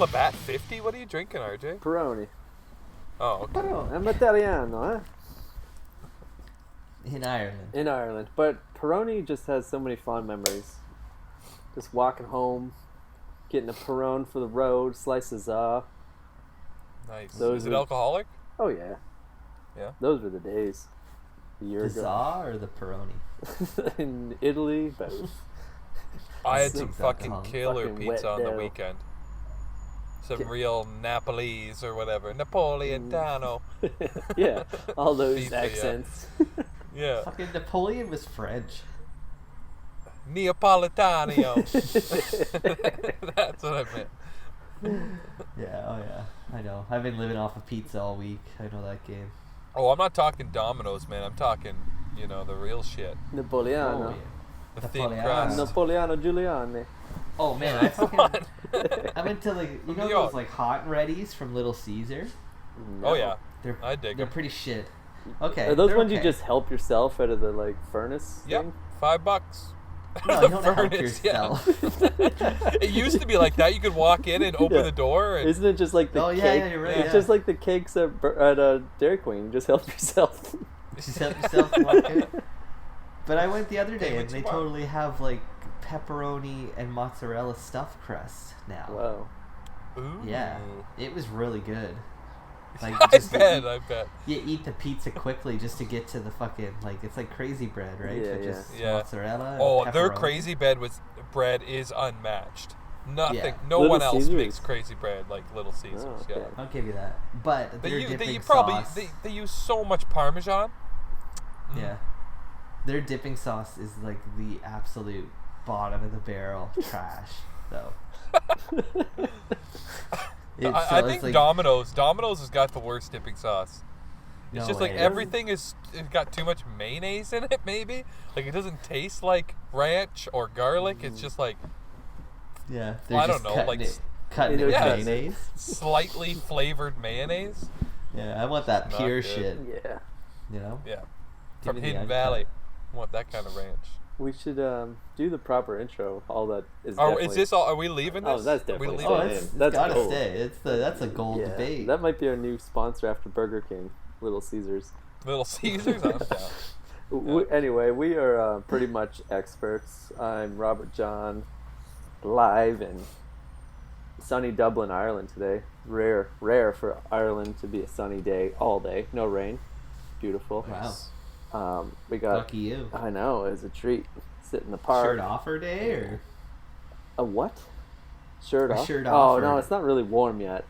Labatt 50? What are you drinking, RJ? Peroni. Oh, okay. I'm Italiano, huh? In Ireland. In Ireland. But Peroni just has so many fond memories. Just walking home, getting a Peroni for the road, slices off. Nice. Those Is it were- alcoholic? Oh, yeah. Yeah. Those were the days. A year The ago. za or the Peroni? In Italy, both. I had Six some fucking alcohol. killer Fucking pizza wet on the dough. weekend. Some Ki- real Napolese or whatever. Napoleontano. Yeah, all those Pizza, yeah. accents. Yeah. Fucking Napoleon was French. Neapolitano. That's what I meant. Yeah, oh yeah. I know. I've been living off of pizza all week. I know that game. Oh, I'm not talking Domino's, man. I'm talking, the real shit. Napoleano. yeah. The thin Napoleano. crust. Napoleano Giuliani. Oh man, I Come fucking on. I went to like New those York. like hot and readies from Little Caesar. No. Oh, yeah. They're I dig they're 'em. pretty shit. Okay. Are those they're ones you okay. just help yourself out of the like furnace Yep. thing? $5. No, The you don't help furnace, yeah. yourself. It used to be like that. You could walk in and open Yeah. the door. And, Isn't it just like the Oh, yeah, cake? yeah, you're right, It's yeah. just like the cakes at Dairy Queen. You just help yourself. Just help yourself to walk in. But I went the other day Hey, and what they you want? totally have like pepperoni and mozzarella stuffed crust now. Wow. Ooh. Yeah, it was really good. Like I just bet. You eat the pizza quickly just to get to the fucking like it's like crazy bread, right? Yeah, So yeah. just Yeah. mozzarella. and Oh, their pepperoni. crazy bread is unmatched. Nothing. Yeah. No Little one else Caesars. makes crazy bread like Little Caesars. Oh, Yeah. okay. I'll give you that. But They, their u- dipping they probably sauce. they use so much Parmesan. Yeah. Their dipping sauce is like the absolute bottom of the barrel trash, though. I think Domino's has got the worst dipping sauce. It's No just way. like everything it's got too much mayonnaise in it. Maybe like it doesn't taste like ranch or garlic. It's just like Yeah, I just don't know, cutting like cutting it Yeah. with Yeah. mayonnaise. slightly flavored mayonnaise. Yeah, I want that Not pure good. shit. Yeah. You know. Yeah, Give from me the Hidden uncut. Valley. I want that kind of ranch. We should do the proper intro. All that is. Oh, definitely... is this all? Are we leaving this? Oh, that's Are we definitely leaving Oh, fine. this? it's That's gotta gold. stay. That's a gold Yeah, debate. that might be our new sponsor after Burger King, Little Caesars. Little Caesars. I'm down. Anyway, we are pretty much experts. I'm Robert John, live in sunny Dublin, Ireland today. Rare for Ireland to be a sunny day all day, no rain. Beautiful. Wow. We got. Lucky you. I know, it's a treat. Sit in the park. Shirt offer day or A what? Shirt A off? shirt Oh off no, or- it's not really warm yet.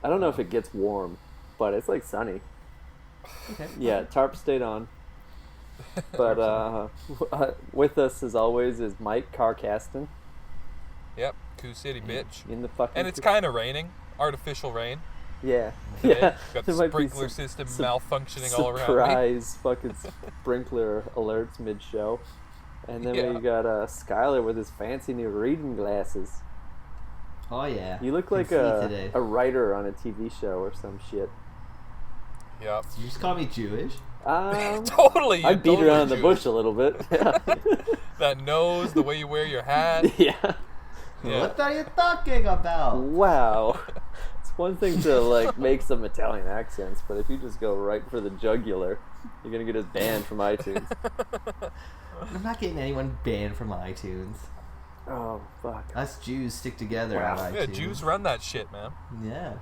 I don't know if it gets warm, but it's like sunny. okay. Yeah, tarp stayed on. But with us as always is Mike Carcaston Yep. Cool City, bitch. in the fucking. And it's kind of raining. Artificial rain. yeah, Today. yeah. Got There the might be sprinkler some system sur- malfunctioning all around me. surprise fucking sprinkler alerts mid show, and then Yeah. we got Skyler with his fancy new reading glasses. Oh yeah. You look Can like see today. a writer on a TV show or some shit. Yep. Did you just call me Jewish? Totally. I you're beat totally around the Jewish. bush a little bit. Yeah. That nose, the way you wear your hat. Yeah. Yeah. What are you talking about? Wow. It's one thing to like make some Italian accents, but if you just go right for the jugular, you're gonna get us banned from iTunes. I'm not getting anyone banned from iTunes. Oh fuck. Us Jews stick together Wow. on iTunes. Yeah, Jews run that shit, man. Yeah.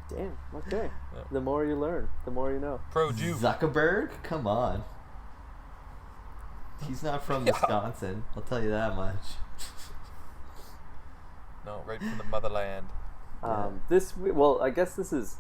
Damn. Okay. Yeah. The more you learn, the more you know. Pro Jew. Zuckerberg? Come on. He's not from Yeah. Wisconsin. I'll tell you that much. No, right from the motherland. Well, I guess this is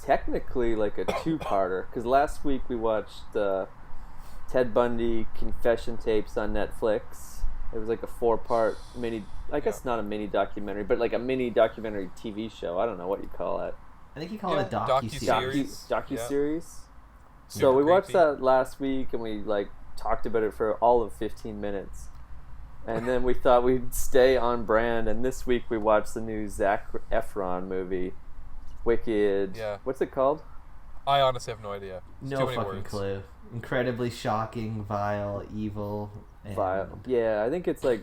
technically like a two-parter because last week we watched Ted Bundy confession tapes on Netflix. It was like a 4-part mini. I guess not a mini documentary, but like a mini documentary TV show. I don't know what you call it. I think you call it a Yeah, docu-series. Docu-series. So Super we watched creepy. that last week and we like talked about it for all of 15 minutes. And then we thought we'd stay on brand, and this week we watched the new Zac Efron movie, Wicked. Yeah. What's it called? I honestly have no idea. It's No too many fucking words. clue. Incredibly shocking, vile, evil, and Vile. Yeah, I think it's like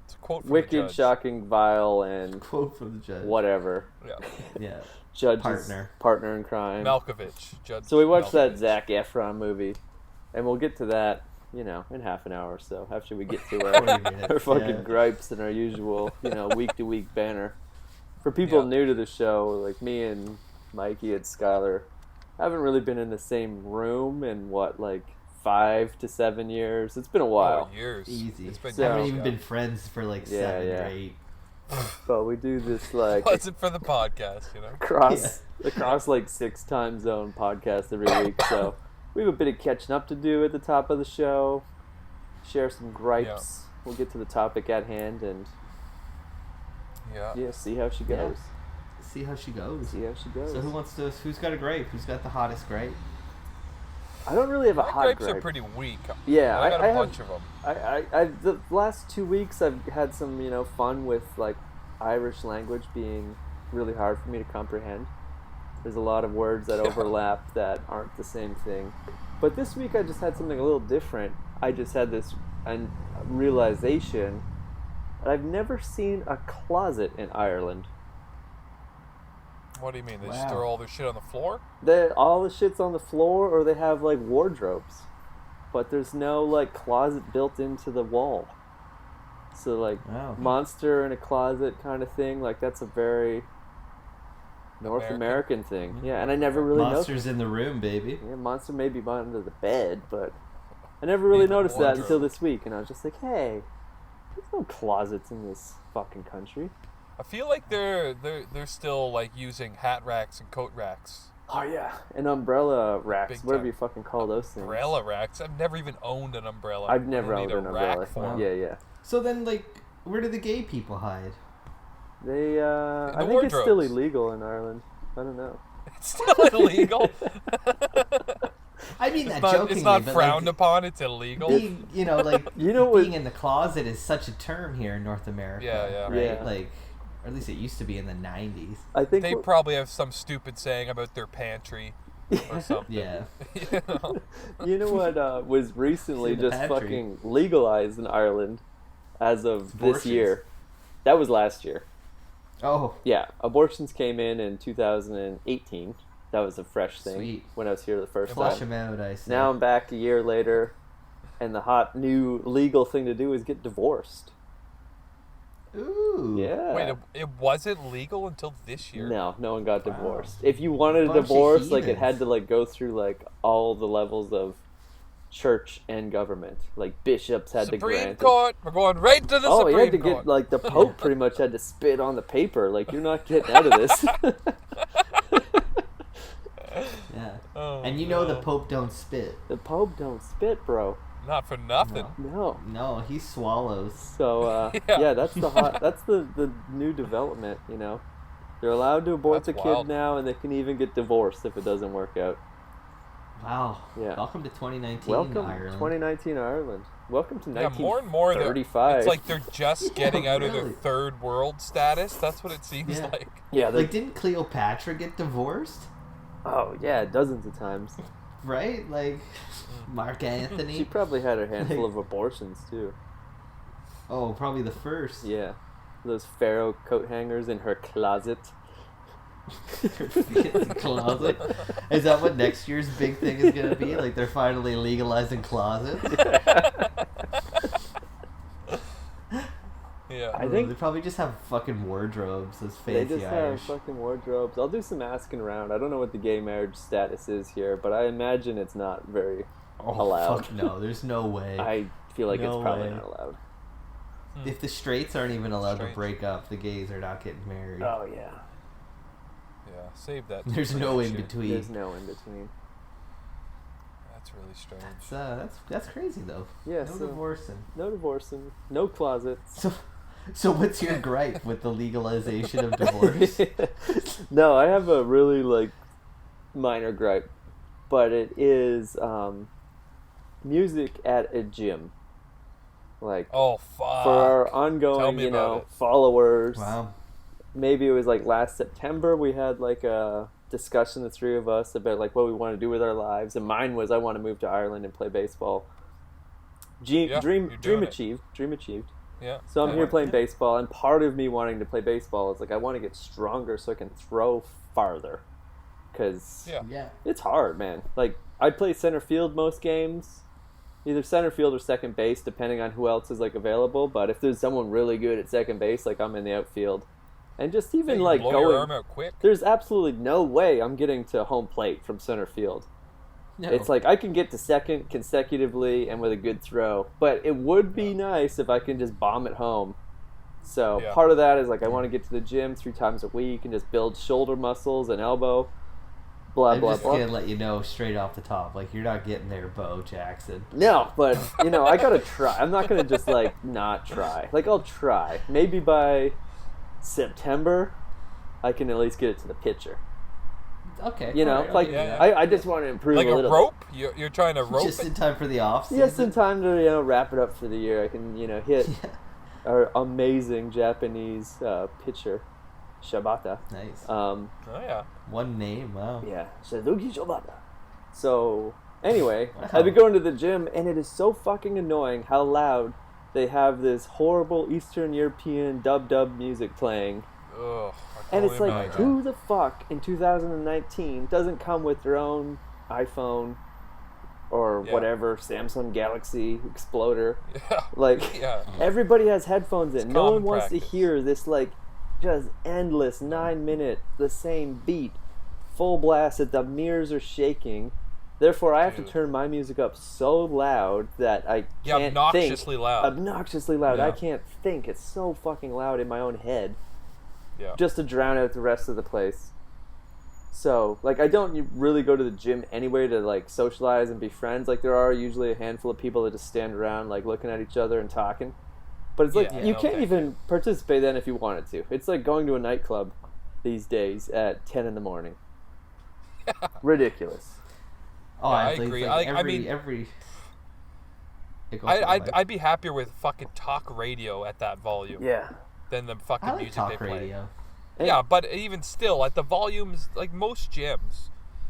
It's a quote from the wicked, judge. shocking, vile, and Quote from the judge. whatever. Yeah. Yeah. Judge's partner in crime. Malkovich. Judge So we watched that Malkovich. Zac Efron movie, and we'll get to that, in half an hour or so, after we get to 40 our, minutes, our fucking yeah. gripes and our usual, week-to-week banner. For people Yeah. new to the show, like me and Mikey and Skyler, haven't really been in the same room in, 5 to 7 years? It's been a while. Oh, years. Easy. It's been I haven't years, even yeah. been friends for like 7 or 8. But we do this, Wasn't for the podcast, across 6 time zone podcast every week, so we have a bit of catching up to do at the top of the show, share some gripes. We'll get to the topic at hand and see how she goes. See how she goes. So who's got a grape? Who's got the hottest grape? I don't really have a My hot gripes gripe. are pretty weak. Yeah, I got I a have- bunch of them. I the last 2 weeks I've had some fun with Irish language being really hard for me to comprehend. There's a lot of words that overlap that aren't the same thing. But this week I just had something a little different. I just had this realization that I've never seen a closet in Ireland. What do you mean? They just Wow. throw all their shit on the floor? All the shit's on the floor, or they have wardrobes, but there's no closet built into the wall. So Wow. monster in a closet kind of thing, that's a very North American American? thing. Yeah, and I never really Monsters noticed. in the room, baby. Yeah, monster may be under the bed, but I never really In the noticed that wardrobe. until this week, and I was just like, hey, there's no closets in this fucking country. I feel like they're still using hat racks and coat racks. Oh yeah, and umbrella racks, Big whatever time. you fucking call those things. Umbrella racks? I've never even owned an umbrella. I've never I don't owned need an a rack umbrella. for 'em. Yeah. So then, where do the gay people hide? They, I the think it's still wardrobes. illegal in Ireland. I don't know. It's still illegal. I mean that It's not, jokingly, it's not but frowned upon. It's illegal. being, You know what? being in the closet is such a term here in North America. Yeah. Right? Yeah. Or at least it used to be in the 90s. I think They probably have some stupid saying about their pantry or something. Yeah. You know? you know what was recently In the just pantry. fucking legalized in Ireland as of this Abortions. year. That was last year. Oh, Yeah, abortions came in 2018. That was a fresh thing Sweet. when I was here the first flush time. them out, I say. Now I'm back a year later, and the hot new legal thing to do is get divorced. Ooh. Yeah. Wait, it wasn't legal until this year? No one got Wow. divorced. If you wanted a Bunch of divorce, it heathens. had to go through all the levels of church and government. Bishops had to Supreme grant it. Court. We're going right to the Oh, Supreme you had to Court. get the Pope pretty much had to spit on the paper. You're not getting out of this. Yeah. Oh, And the no. Pope don't spit. The Pope don't spit, bro. Not for nothing. No. No, he swallows. So Yeah. that's the new development. They're allowed to abort That's the wild. kid now, and they can even get divorced if it doesn't work out. Wow. Yeah. Welcome to 2019 Welcome, Ireland. 2019 Ireland. Welcome to Yeah, more and more they're 1935. it's like they're just getting out of their really. third world status. That's what it seems Yeah. like. yeah, they're- Didn't Cleopatra get divorced? oh yeah, dozens of times. Right? Mark Anthony. She probably had a handful of abortions too. Oh, probably the first. Yeah, those pharaoh coat hangers in her closet. Closet. Is that what next year's big thing is going to be? They're finally legalizing closets? Yeah. I think- they probably just have fucking wardrobes, those They fancy just Irish. have fucking wardrobes. I'll do some asking around. I don't know what the gay marriage status is here, but I imagine it's not very. Oh, allowed. fuck no, there's no way. I feel like No it's probably way. not allowed. If the straights aren't even allowed Strange. to break up, the gays are not getting married. Oh yeah. Yeah. Save that. There's for no next in year. between. There's no in between. That's really strange. That's crazy though. Yeah, No so- divorcing. No divorcing. No closets. So what's your gripe with the legalization of divorce? No, I have a really minor gripe, but it is music at a gym. Oh fuck. For our Tell ongoing, me about it. followers. Wow. Maybe it was last September we had a discussion, the three of us, about what we want to do with our lives, and mine was I want to move to Ireland and play baseball. Yeah, Dream you're doing it. achieved. Dream achieved. Yeah. So I'm Yeah. here playing baseball, and part of me wanting to play baseball is like I want to get stronger so I can throw farther. Because Yeah. it's hard, man. Like, I play center field most games. Either center field or second base, depending on who else is, like, available. But if there's someone really good at second base, like, I'm in the outfield. And just Yeah, even, you like, blow going... your arm out quick. There's absolutely no way I'm getting to home plate from center field. No. It's like I can get to second consecutively and with a good throw. But it would be nice if I can just bomb it home. So Yeah. part of that is, like, I want to get to the gym 3 times a week and just build shoulder muscles and elbow. Blah, I'm blah, just blah. gonna let you know straight off the top, like, you're not getting there, Bo Jackson. No, but, you know, I gotta try. I'm not gonna just, like, not try. Like, I'll try. Maybe by September, I can at least get it to the pitcher. Okay. You know, alright, like, yeah. I just want to improve Like a a little rope? You're trying to bit. rope Just it? in time for the off bit. season. Just in time to, you know, wrap it up for the year. I can, you know, hit Yeah. our amazing Japanese pitcher, Shibata. Nice. Oh, yeah. One name, wow. Yeah, Suzuki Shibata. So, anyway, Wow. I've been going to the gym, and it is so fucking annoying how loud they have this horrible Eastern European dub music playing. Ugh. I And totally it's like, imagine. who the fuck in 2019 doesn't come with their own iPhone or Yeah. whatever, Samsung Galaxy Exploder? Yeah. Like, Yeah. everybody has headphones in. It's No one common wants to practice. hear this, like, just endless 9-minute, the same beat, full blast that the mirrors are shaking. Therefore, I have to Dude. turn my music up so loud that I Yeah, can't obnoxiously think. loud. Obnoxiously loud. Yeah. I can't think. It's so fucking loud in my own head. Yeah. Just to drown out the rest of the place. So, like, I don't really go to the gym anyway to, like, socialize and be friends. Like, there are usually a handful of people that just stand around, like, looking at each other and talking. But it's like, Yeah, you no, can't thank even participate then if you wanted to. It's like going to a nightclub these days at 10 in the morning. Ridiculous. Oh, Yeah, I it's like- agree. it's like I mean- every. Yeah, go for it, I'd Mike. I'd be happier with fucking talk radio at that volume Yeah. than the fucking I like music they talk play. radio. Yeah, but even still, like the volumes, like most gyms,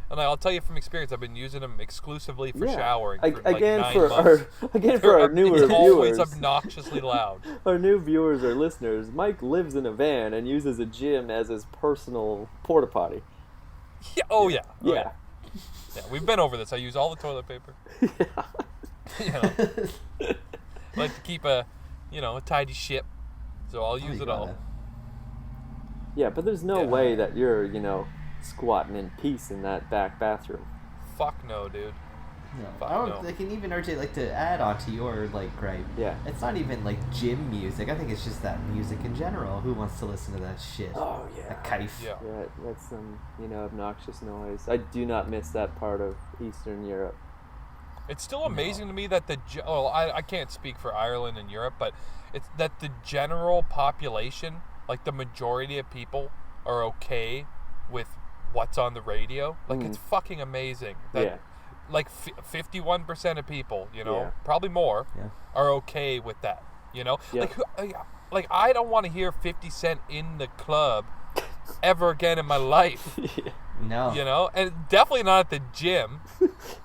and I'll tell you from experience, I've been using them exclusively for showering. For like Again, 9 for months. our newer It's always viewers. obnoxiously loud. Our new viewers or listeners, Mike lives in a van and uses a gym as his personal porta potty. Yeah. Oh yeah. Oh, Yeah. Yeah, we've been over this. I use all the toilet paper. You know, I like to keep a tidy ship, so I'll use it all. Yeah, but there's no Yeah. way that you're, squatting in peace in that back bathroom. Fuck no, dude. No, Fuck I don't. no. They can even RJ like to add on to your like gripe. Yeah. It's not even like gym music. I think it's just that music in general. Who wants to listen to that shit? Oh, yeah. That kaif. Yeah. Yeah, that's some, obnoxious noise. I do not miss that part of Eastern Europe. It's still amazing to me that I can't speak for Ireland and Europe, but it's that the general population, like the majority of people, are okay with what's on the radio. Like it's fucking amazing that Yeah. like 51% of people, Yeah. probably more, Yeah. are okay with that. Yeah. Like I don't want to hear 50 Cent in the club ever again in my life. Yeah. No. And definitely not at the gym.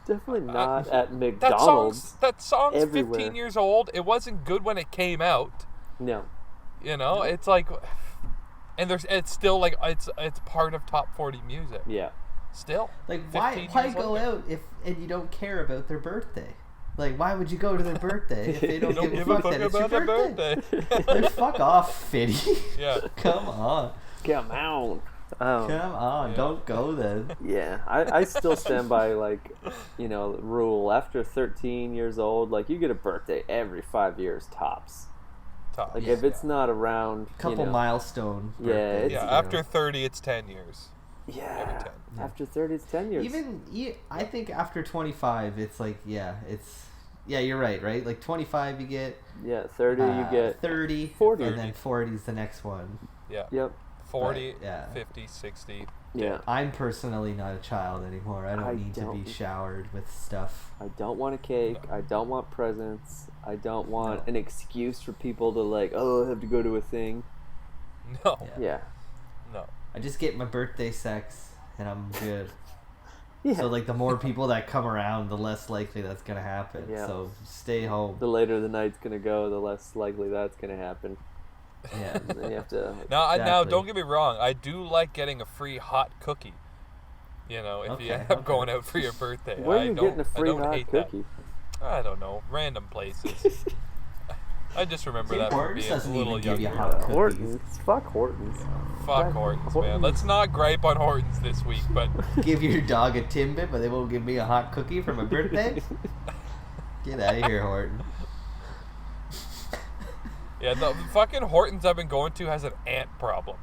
Definitely not at That McDonald's. song's everywhere. 15 years old. It wasn't good when it came out. No. It's like, and it's still like it's part of top 40 music. Yeah. Still. Like 15 why years go later. out and you don't care about their birthday? Like why would you go to their birthday if they You don't, don't give a fuck that it's your their birthday? birthday. Like, fuck off, Fitty. Yeah. Come on. Come on. Come on. Yeah. Don't go then. Yeah, I still stand by, rule. After 13 years old, you get a birthday every 5 years tops. Top. If it's not around, Couple milestone. Yeah, birthdays, Yeah, you after know. 30, it's 10 years. Every yeah, 10. after 30, it's 10 years. I think after 25, it's like you're right? Like 25, you get 30, you get 30, 40. and then 40 is the next one. Yeah. Yep. 40, But, yeah. 50, 60. Yeah. I'm personally not a child anymore. I don't I need to don't- be showered with stuff. I don't want a cake. No. I don't want presents. I don't want No. an excuse for people to I have to go to a thing. No. Yeah. Yeah. No. I just get my birthday sex and I'm good. Yeah. So like the more people that come around, the less likely that's gonna happen. Yeah. So stay home. The later the night's gonna go, the less likely that's gonna happen. Yeah. And then you have to. Now, Exactly. don't get me wrong. I do like getting a free hot cookie. You know, if you Okay, end up okay. going out for your birthday. Where are I you don't, getting a free I don't hot hate cookie? That. I don't know. Random places. I just remember Tim that from Hortons being a doesn't little even give you younger. hot cookies. Hortons. Fuck Hortons. Fuck Hortons, man. Let's not gripe on Hortons this week, but Give your dog a Timbit, but they won't give me a hot cookie for my birthday? Get out of here, Horton. yeah, the fucking Hortons I've been going to has an ant problem.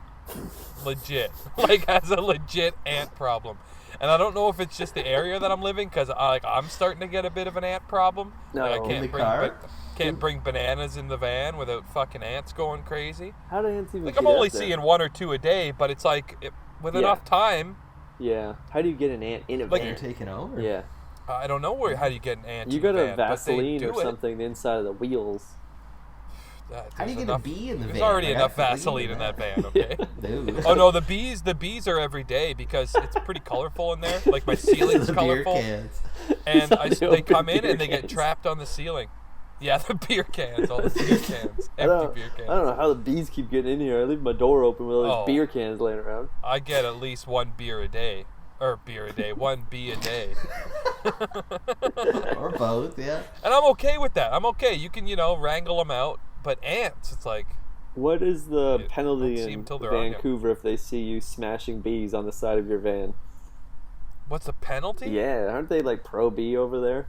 Legit. Like, has a legit ant problem. And I don't know if it's just the area that I'm living, because I'm starting to get a bit of an ant problem. No. Like, In the car? Can't bring bananas in the van without fucking ants going crazy. How do ants even Like, get I'm only out there? seeing 1 or 2 a day, but it's like, with Yeah. enough time, Yeah. How do you get an ant in a Like, You're van? taking over. Yeah. I don't know how do you get an ant You in the got a van, but they Vaseline do or it. something inside of the wheels. How do you get a bee in the van? There's already Like, enough I believe Vaseline in that van, Yeah. okay? Dude. Oh no, the bees are every day because it's pretty colorful in there. Like my ceiling's The beer colorful, cans. and The they open come in beer and they get cans. trapped on the ceiling. Yeah, the beer cans, all the beer cans, I empty don't, beer cans. I don't know how the bees keep getting in here. I leave my door open with all these Oh. beer cans laying around. I get at least 1 beer a day, or 1 bee a day, Or both, yeah. and I'm okay with that. I'm okay. You can wrangle them out, but ants, it's like What is the You penalty don't see 'em in till they're on you. Vancouver if they see you smashing bees on the side of your van? what's the penalty? Yeah, aren't they like pro bee over there?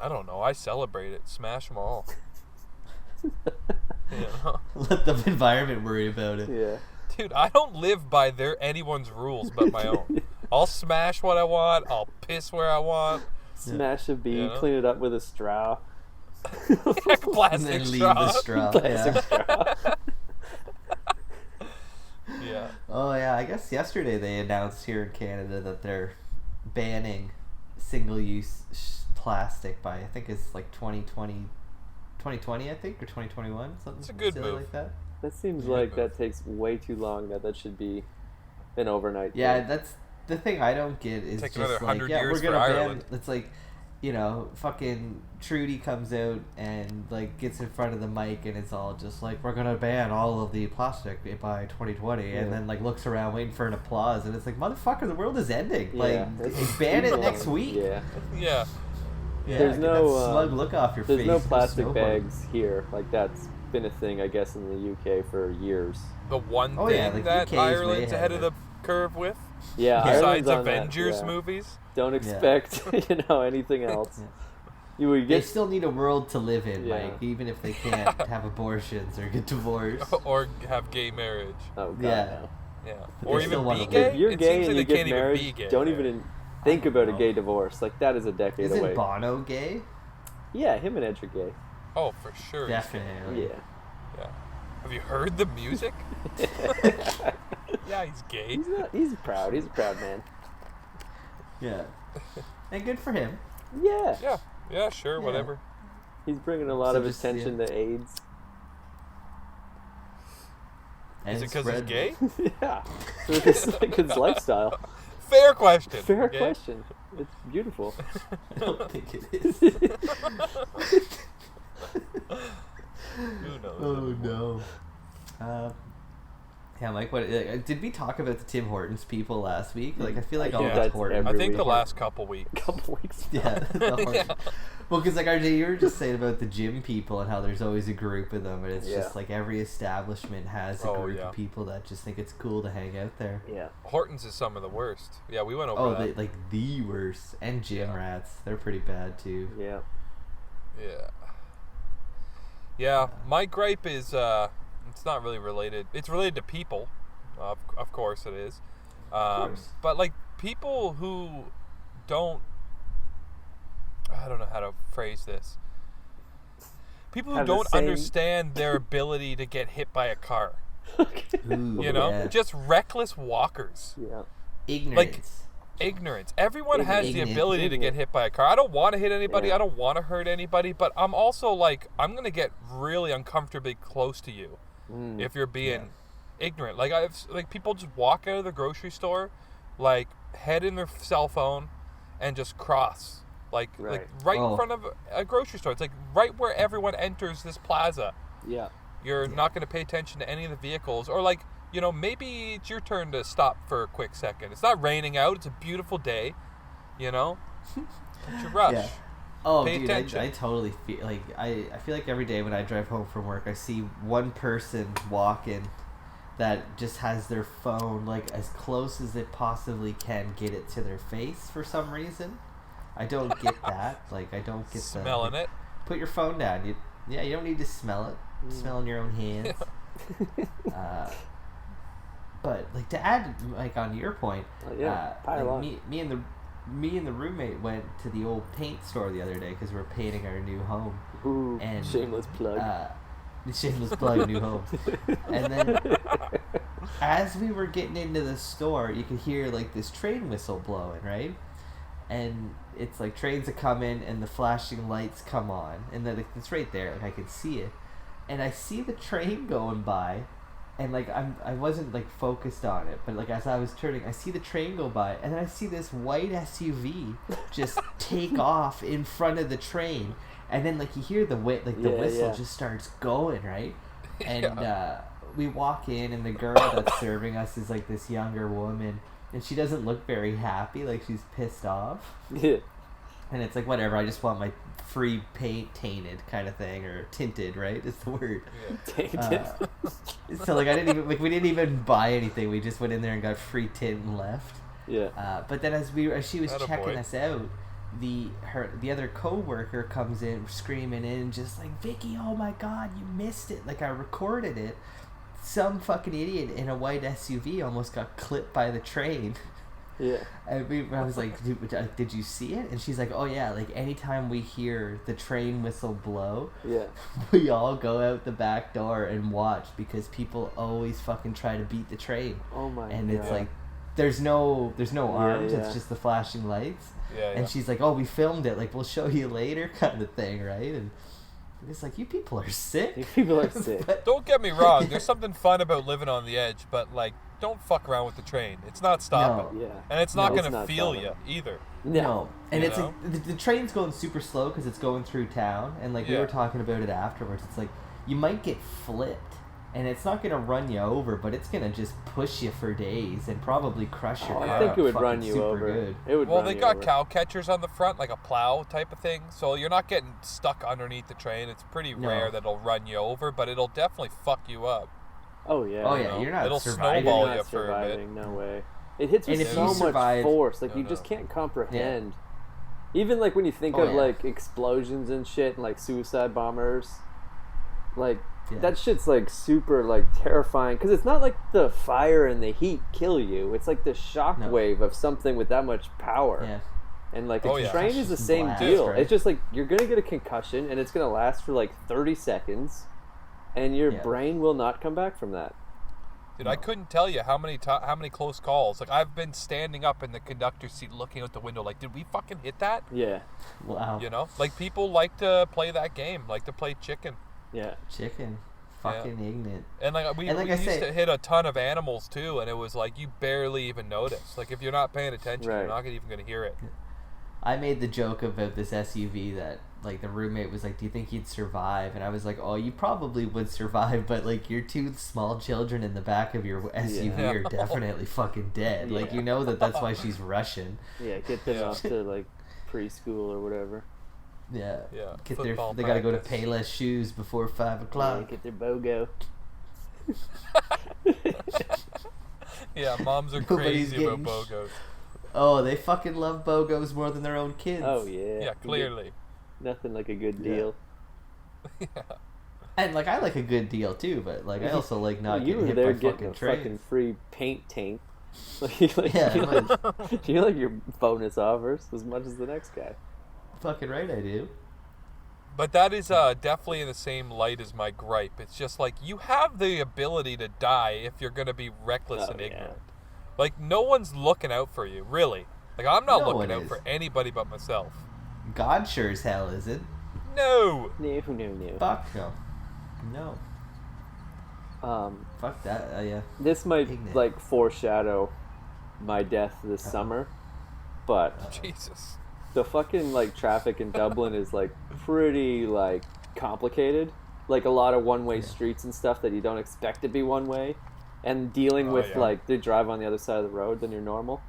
I don't know. I celebrate it. Smash them all. You know? Let the environment worry about it. Yeah. Dude, I don't live by anyone's rules but my own. I'll smash what I want. I'll piss where I want. Smash a bee, Yeah. clean it up with a straw. And Plastic then leave straw. the straw. Plastic Yeah. straw. Yeah. Oh yeah, I guess yesterday they announced here in Canada that they're banning single-use plastic by I think it's like 2020 I think, or 2021, something It's a good silly move. like that. That seems Yeah, like but- that takes way too long. That should be an overnight Yeah, thing. that's the thing I don't get is Take just another like 100 yeah, years we're for gonna ban. Ireland. It's like, fucking Trudy comes out and like gets in front of the mic and it's all just like we're gonna ban all of the plastic by 2020, Yeah. and then like looks around waiting for an applause, and it's like motherfucker, the world is ending. Yeah, Like that's ban too it next long. week. Yeah. Yeah. Yeah, There's get no, that smug look off your There's face. no for plastic snowboarding. bags here. Like that's been a thing, I guess, in the UK for years. The one Oh, thing yeah, like, that UK is way Ireland's ahead ahead of of the curve with, Yeah. besides Ireland's on that, Avengers yeah. movies. Don't expect anything else. Yeah. You would They get still need a world to live in, Yeah. Mike. Even if they can't have abortions or get divorced. Or have gay marriage. oh god. Yeah. No. Yeah. But Or they still even wanna be live. gay. If you're It gay seems and like you they get can't even married, be gay. don't even think about a know. gay divorce. Like that is a decade Isn't away. Bono gay? Yeah, him and Edge are gay. Oh, for sure. he's gay. Definitely. Yeah. Yeah. Have you heard the music? Yeah, he's gay. He's not. He's proud. He's a proud man. Yeah. And good for him. Yeah. Yeah. Yeah, sure, Yeah. whatever. He's bringing a lot So of just, attention to AIDS. And Is it because he's spread- gay? Yeah. So it's like his lifestyle. Fair question. Fair okay? question. It's beautiful. I don't think it is. Who knows? Oh no. Yeah, Mike. What did we talk about the Tim Hortons people last week? Like, I feel like I all think the that's Hortons. I every think the week. last couple weeks. A couple weeks. Yeah, the Hortons. Yeah. Well, because like RJ, you were just saying about the gym people and how there's always a group of them, and it's Yeah. just like every establishment has a Oh, group yeah. of people that just think it's cool to hang out there. Yeah. Hortons is some of the worst. Yeah, we went over Oh, that. like the worst. And gym Yeah. rats, they're pretty bad too. Yeah. Yeah. Yeah, my gripe is it's not really related. It's related to people. Of course it is. course. But like people who don't I don't know how to phrase this. People who Have the don't same- understand their ability to get hit by a car. Ooh, You know? yeah. Just reckless walkers. Yeah. Ignorance. Ignorance. Everyone has the Ignorant. ability to get hit by a car. I don't want to hit anybody. Yeah. I don't want to hurt anybody. But I'm also like, I'm going to get really uncomfortably close to you if you're being ignorant. Like, people just walk out of the grocery store like head in their cell phone and just cross. Like right in front of a grocery store. It's like right where everyone enters this plaza. Yeah. You're not going to pay attention to any of the vehicles. Or like, you know, maybe it's your turn to stop for a quick second. It's not raining out. It's a beautiful day. You know? Don't you rush. Yeah. Oh, pay dude, attention. I totally feel like I feel like every day when I drive home from work, I see one person walking that just has their phone like as close as it possibly can get it to their face for some reason. I don't get that. Like, I don't get smelling it. Put your phone down. You don't need to smell it. Smell in your own hands. But like to add like on your point, like me and the roommate went to the old paint store the other day because we're painting our new home. Ooh, and shameless plug. Shameless plug, new home. And then as we were getting into the store, you could hear like this train whistle blowing, right? And it's like trains that come in and the flashing lights come on, and then it's right there, like I can see it, and I see the train going by, and like I wasn't like focused on it, but like as I was turning, I see the train go by, and then I see this white SUV just take off in front of the train, and then like you hear the whistle just starts going, right? And we walk in, and the girl that's serving us is like this younger woman. And she doesn't look very happy, like she's pissed off. Yeah. And it's like, whatever, I just want my free paint tainted kind of thing, or tinted, right? Is the word. Yeah. Tainted. So like we didn't even buy anything. We just went in there and got free tint and left. Yeah. But then as she was checking us out, the other coworker comes in screaming in, just like, Vicky, oh my God, you missed it. Like I recorded it. Some fucking idiot in a white SUV almost got clipped by the train. Yeah. And I was like, did you see it? And she's like, oh yeah, like anytime we hear the train whistle blow, we all go out the back door and watch, because people always fucking try to beat the train. Oh my God. And it's like, there's no arms, it's just the flashing lights. Yeah. And she's like, oh, we filmed it, like we'll show you later kind of thing, right? And it's like, you people are sick. You people are sick. Don't get me wrong. There's something fun about living on the edge, but like, don't fuck around with the train. It's not stopping. No. Yeah. And it's not going not to feel stopping. you either. No. And You it's know? like, the train's going super slow because it's going through town. And like we were talking about it afterwards. It's like, you might get flipped. And it's not going to run you over, but it's going to just push you for days and probably crush your car. I think it would fucking run you super over. good. It would Well, run they you got over. cow catchers on the front, like a plow type of thing. So you're not getting stuck underneath the train. It's pretty rare that it'll run you over, but it'll definitely fuck you up. Oh yeah. Oh You yeah, know? you're not It'll surviving. snowball You're you not for a bit. surviving. No way. It hits with And if so you much survive- force. Like No, you just no. can't comprehend. Even like when you think Oh, of yeah. like explosions and shit, and like suicide bombers, like Yeah. that shit's like super like terrifying, because it's not like the fire and the heat kill you. It's like the shock wave of something with that much power. Yeah. And like Oh, a yeah. train is the same Blast, deal. right? It's just like you're gonna get a concussion, and it's gonna last for like 30 seconds, and your brain will not come back from that. Dude, I couldn't tell you how many close calls. Like, I've been standing up in the conductor's seat looking out the window like, did we fucking hit that? Yeah. Wow. You know? Like, people like to play that game, like to play chicken. Yeah. Chicken. Fucking ignorant. And like we used to hit a ton of animals too, and it was like you barely even notice. Like, if you're not paying attention, you're not even going to hear it. I made the joke about this SUV that, like, the roommate was like, do you think you'd survive? And I was like, oh, you probably would survive, but, like, your two small children in the back of your SUV are definitely fucking dead. Like, you know that's why she's Russian. Yeah, get them off to, like, preschool or whatever. Yeah. Yeah. They gotta go to Payless Shoes before 5 o'clock. Yeah, get their BOGO. Yeah, moms are Nobody's crazy about getting BOGOs. Oh, they fucking love BOGOs more than their own kids. Oh, yeah. Yeah, clearly. Nothing like a good deal. Yeah. And, like, I like a good deal, too, but, like, I also like not you getting were hit there by getting fucking a trains. fucking free paint tank. Yeah, you like your bonus offers as much as the next guy. fucking right I do. But that is definitely in the same light as my gripe. It's just like, you have the ability to die if you're going to be reckless and ignorant. Like, no one's looking out for you, really. Like, I'm not looking out for anybody but myself. God sure as hell isn't. No! No. Fuck no. No. Um, Fuck that. Yeah. this might Ignorant. like foreshadow my death this summer, but Jesus. the fucking like traffic in Dublin is like pretty like complicated. Like a lot of one-way streets and stuff that you don't expect to be one-way, and dealing with like they drive on the other side of the road than you're normal.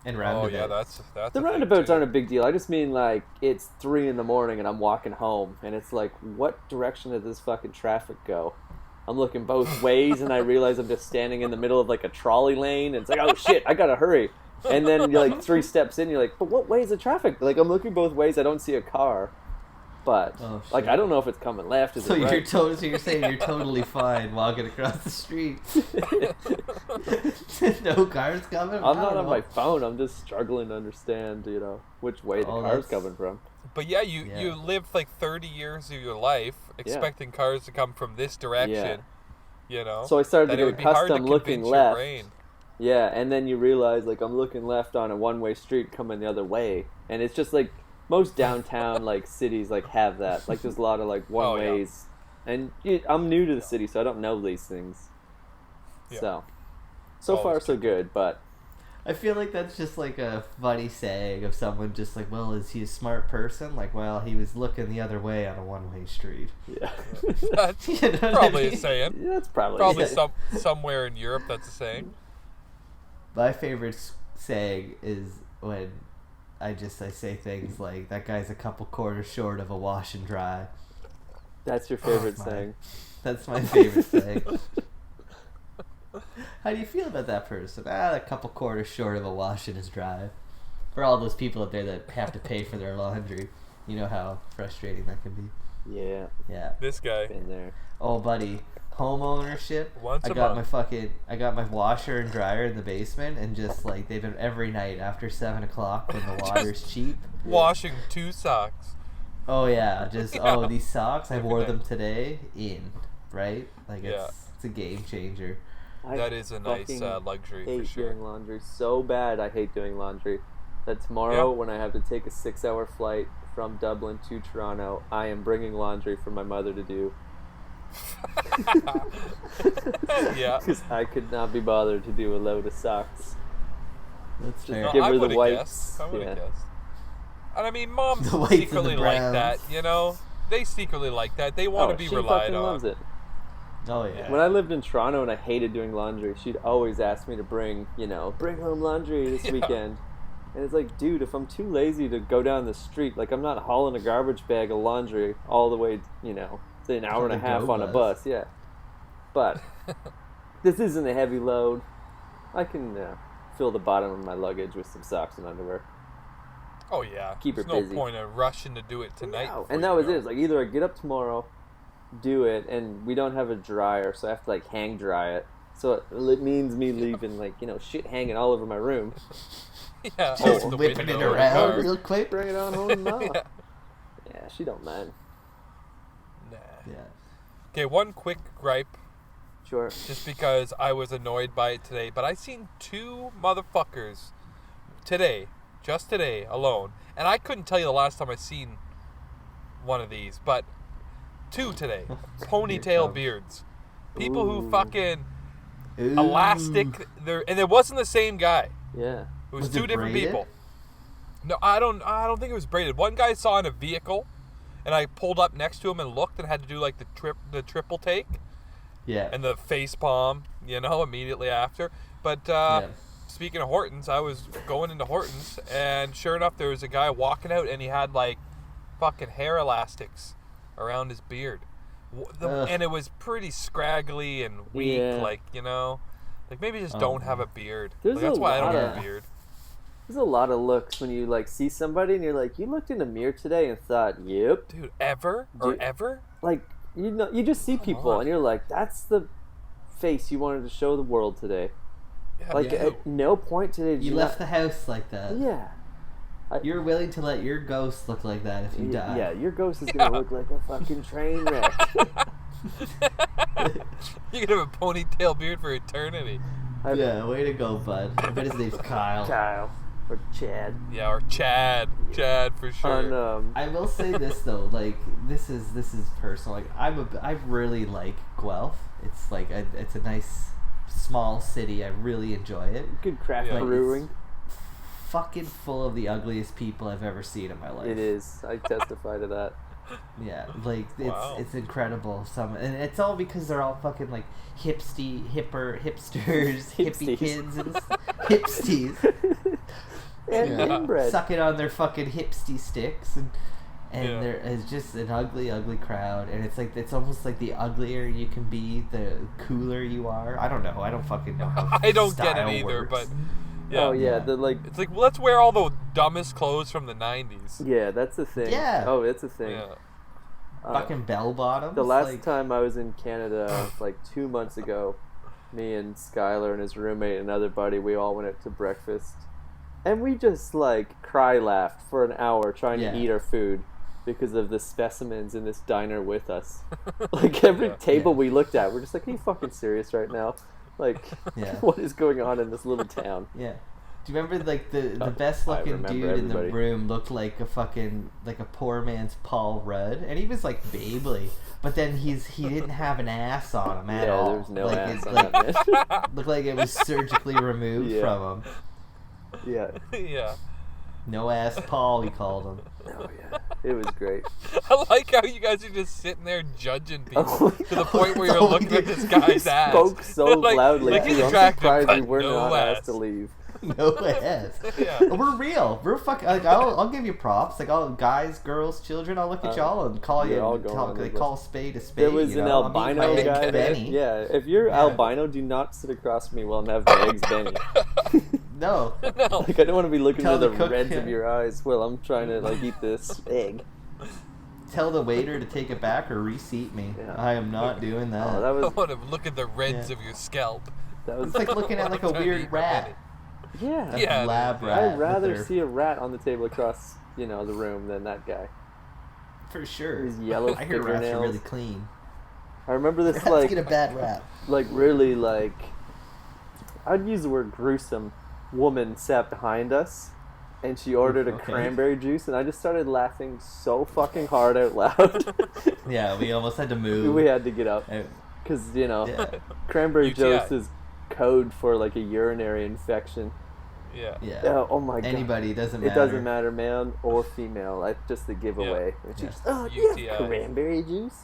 And roundabouts. Oh yeah, that's the roundabouts aren't a big deal. I just mean like it's 3 a.m. and I'm walking home, and it's like, what direction did this fucking traffic go? I'm looking both ways, and I realize I'm just standing in the middle of like a trolley lane, and it's like, oh shit, I gotta hurry. And then you're like 3 steps in, you're like, but what way is the traffic? Like I'm looking both ways, I don't see a car. But like I don't know if it's coming left. Is so it right? so you're saying you're totally fine walking across the street. No cars coming. I'm not on my phone. I'm just struggling to understand, which way the car's coming from. But yeah, you lived like 30 years of your life expecting cars to come from this direction. So I started to get accustomed looking left. Brain. Yeah, and then you realize like I'm looking left on a one-way street coming the other way, and it's just like. Most downtown like cities like have that. Like there's a lot of like one ways, and I'm new to the city, so I don't know these things. Yeah. So far so good, but I feel like that's just like a funny saying of someone just like, well, is he a smart person? Like, well, he was looking the other way on a one-way street. Yeah, that's probably a saying. Yeah, that's probably somewhere in Europe that's a saying. My favorite saying is when. I say things like, that guy's a couple quarters short of a wash and dry. That's your favorite saying. That's my favorite saying. How do you feel about that person? A couple quarters short of a wash and his dry. For all those people out there that have to pay for their laundry, you know how frustrating that can be. Yeah. Yeah. This guy. Been there. Oh, buddy. Home ownership. I got my washer and dryer in the basement, and just like they've been every night after 7 o'clock when the water's cheap. Washing 2 socks. Oh yeah, these socks I wore them today right? Like it's a game changer. That is a nice luxury hate for sure. doing laundry so bad. I hate doing laundry. That tomorrow when I have to take a 6-hour flight from Dublin to Toronto, I am bringing laundry for my mother to do. Yeah, because I could not be bothered to do a load of socks. That's just fair. give her the wipes. I would have guessed. And I mean, moms the secretly like that, They secretly like that. They want to be relied on. Loves it. Oh yeah. When I lived in Toronto and I hated doing laundry, she'd always ask me to bring home laundry this weekend. And it's like, dude, if I'm too lazy to go down the street, like I'm not hauling a garbage bag of laundry all the way, say an hour and a half on a bus, But this isn't a heavy load. I can fill the bottom of my luggage with some socks and underwear. Oh yeah. Keep her There's busy. no point in rushing to do it tonight. No. And that was it. It's like either I get up tomorrow, do it, and we don't have a dryer, so I have to like hang dry it. So it means me leaving like shit hanging all over my room. Yeah, just whipping it around real quick. Bring it on home, Ma. Yeah, she don't mind. Nah. Yeah. Okay, one quick gripe. Sure. Just because I was annoyed by it today, but I seen 2 motherfuckers today, just today alone, and I couldn't tell you the last time I seen one of these, but 2 today. Ponytail beards. People who fucking elastic. And it wasn't the same guy. Yeah. It was 2 different people. No, I don't think it was braided. One guy saw in a vehicle, and I pulled up next to him and looked and had to do like the triple take. Yeah. And the face palm, immediately after. But speaking of Hortons, I was going into Hortons, and sure enough, there was a guy walking out, and he had like fucking hair elastics around his beard. And it was pretty scraggly and weak, like maybe just don't have a beard. That's why I don't have a beard. There's a lot of looks when you like see somebody and you're like, you looked in the mirror today and thought, yep. Dude, ever? Like, you just see people and you're like, that's the face you wanted to show the world today. Yeah, like at no point today did you left the house like that. Yeah. You're willing to let your ghost look like that if you die. Yeah, your ghost is going to look like a fucking train wreck. You can have a ponytail beard for eternity. Yeah, way to go, bud. I bet his name's Kyle. Kyle. Or Chad. Yeah, or Chad. Chad for sure. I will say this though, like this is personal. Like I really like Guelph. It's like it's a nice small city. I really enjoy it. Good craft Yeah. brewing. Fucking full of the ugliest people I've ever seen in my life. It is. I testify to that. Yeah, like Wow. it's incredible. And it's all because they're all fucking like hipsters, hippie kids, and hipsties. And Yeah. inbred. Sucking on their fucking hipsty sticks, and Yeah. it's just an ugly crowd. And it's almost like the uglier you can be, the cooler you are. I don't know. I don't fucking know how I don't get it style either, works. but yeah. Oh yeah, Yeah. the like. It's like, let's wear all the dumbest clothes from the 90s. Yeah, that's the thing. Yeah. Oh, it's a thing. Yeah. Fucking bell bottoms. The last like, time I was in Canada, like 2 months ago, me and Skyler and his roommate and another buddy, we all went out to breakfast, and we just like cry laughed for an hour trying Yeah. to eat our food because of the specimens in this diner with us. Like every Yeah. table we looked at, we're just like, are you fucking serious right now? Like, Yeah. what is going on in this little town? Yeah. Do you remember like the Oh, best I looking remember dude in the everybody. room looked like a fucking like a poor man's Paul Rudd, and he was like baby, but then he didn't have an ass on him at Yeah, all. there was no like, ass it, on like, that man. looked like it was surgically removed Yeah. from him. Yeah. Yeah. No ass Paul, he called him. Oh yeah. It was great. I like how you guys are just sitting there judging people Oh, to the point where you're oh, looking at yeah. this guy's ass. Spoke so Like- loudly like too. he's I'm attractive, surprised we but were no not asked ass. to leave. No ass. Yeah. We're real. We're fucking. Like, I'll give you props. Like all guys, girls, children. I'll look at y'all and call yeah, you. I'll go on Like the call a spade a spade. There was you an know? I'm eating albino my guy eggs there. Benny. Yeah, if you're Yeah. albino, do not sit across from me while I'm having my eggs Benny. No. No. Like I don't want to be looking Tell into the the cook- reds of your eyes while I'm trying to like eat this egg. Tell the waiter to take it back or reseat me. Yeah. I am not doing that. Oh, that I was want to look at the reds Yeah. of your scalp. It's like looking at like a Trying to eat weird my rat. Benny. yeah. That's Yeah, a lab yeah. rat. I'd rather with their- see a rat on the table across, the room than that guy. for sure. His yellow I hear rats are fingernails. really clean. I remember this Rats like get a bad rap. really like I'd use the word gruesome woman sat behind us and she ordered a Okay. cranberry juice and I just started laughing so fucking hard out loud. Yeah, we almost had to move. We had to get up Uh, because Yeah. cranberry UTI. juice is code for like a urinary infection. Yeah. Yeah. Oh my god. Anybody, doesn't matter. It doesn't matter, male or female. It's just a giveaway. And she Yeah. just, oh, you have UTIs. cranberry juice?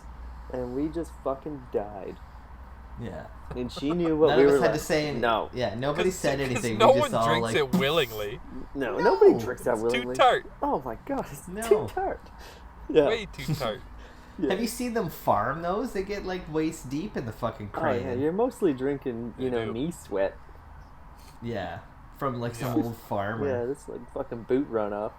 And we just fucking died. Yeah. And she knew what None we of were us had like. to say anything. No. Yeah, nobody said 'Cause anything. No we just one all drinks like, it willingly. No, No. nobody drinks that It's willingly. too tart. Oh my god, it's No. too tart. Yeah. Way too tart. Yeah. Have you seen them farm those? They get like waist deep in the fucking Oh crane. yeah, you're mostly drinking, They do. knee sweat. Yeah, from like some Yeah. old farmer. Yeah, this like fucking boot runoff.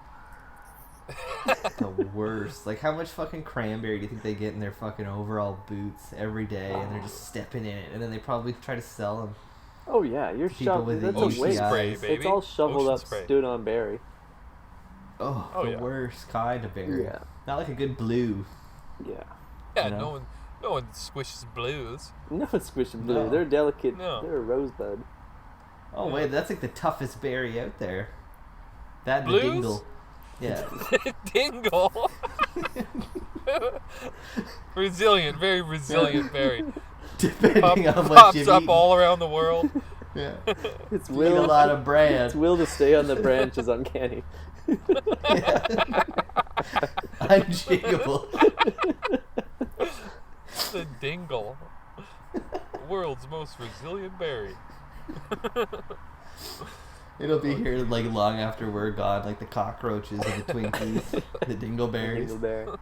The worst. Like, how much fucking cranberry do you think they get in their fucking overall boots every day? And they're just stepping in it, and then they probably try to sell them. Oh yeah, you're People shoved. with the That's Ocean a waste. spray, It's baby. It's all shoveled Ocean up, spray. stood on berry. Oh, Oh, the yeah. worst kind of berry. Yeah. Not like a good blue. Yeah. Yeah, You know? no one squishes blues. No one's squishing blue. No. They're delicate. No. They're a rosebud. Oh Yeah. wait, that's like the toughest berry out there. That and Blues? the dingle. Yeah. Dingle. Resilient, very resilient berry. Depending on what Pops you up eat. all around the world. Yeah. It's Eat will. a lot of bran. Its will to stay on the branch is uncanny. Unshakable. The dingle. World's most resilient berry. It'll be here like long after we're gone, like the cockroaches and the Twinkies, the dingleberries. Dingleberry.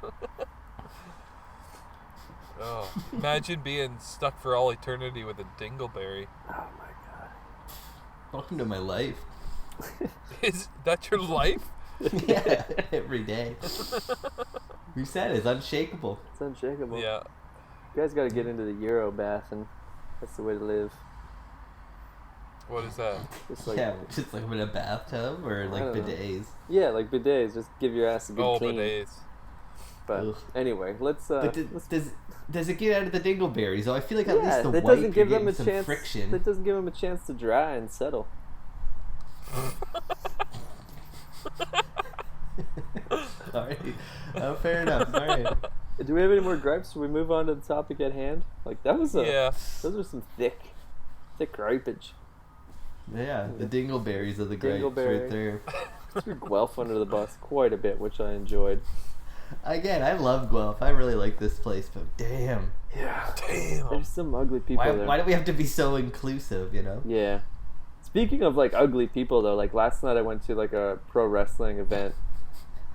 Oh, imagine being stuck for all eternity with a dingleberry. Oh my god. Welcome to my life. Is that your life? Yeah, every day. You said it's unshakable. It's unshakable. Yeah. You guys gotta get into the Euro bath, and that's the way to live. What is that? Just like Yeah, just like in a bathtub or like I don't know. bidets. yeah, like bidets. Just give your ass a good Oh, clean. bidets. But Ugh. anyway, let's. But does it get out of the dingleberries? Oh, I feel like at least the that white doesn't give you're them a getting some chance. friction. That doesn't give them a chance to dry and settle. Alright. Fair enough. Alright. Do we have any more gripes? Should we move on to the topic at hand? Like that was a. Yeah. Those are some thick. The gripage. Yeah, the dingleberries of the grapes Dingleberry. right there. Threw Guelph under the bus quite a bit, which I enjoyed. Again, I love Guelph. I really like this place, but damn. Yeah. Damn. There's some ugly people there. Why do we have to be so inclusive, you know? Yeah. Speaking of like ugly people though, like last night I went to like a pro wrestling event,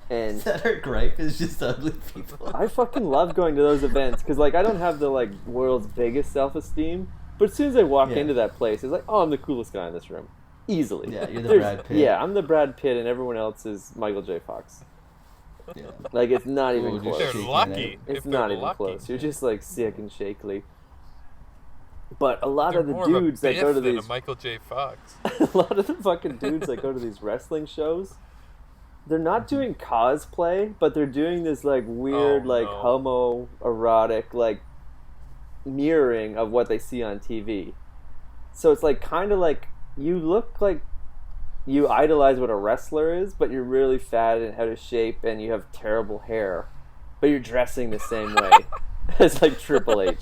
and Is that our gripe? Is just ugly people? I fucking love going to those events because like I don't have the like world's biggest self-esteem, but as soon as I walk Yeah. into that place, it's like, oh, I'm the coolest guy in this room, easily. Yeah, you're the There's- Brad Pitt. Yeah, I'm the Brad Pitt, and everyone else is Michael J. Fox. Yeah. Like it's not even Ooh, close. They're shaking lucky. It's if not they're even lucky. close. You're just like sick and shakily. But a lot They're of the more dudes of a that go to Biff than these a Michael J. Fox. a lot of the fucking dudes that go to these wrestling shows, they're not doing cosplay, but they're doing this like weird, Oh, like no. homoerotic, like mirroring of what they see on TV. So it's like kind of like you look like you idolize what a wrestler is, but you're really fat and out of shape, and you have terrible hair, but you're dressing the same way as like Triple H.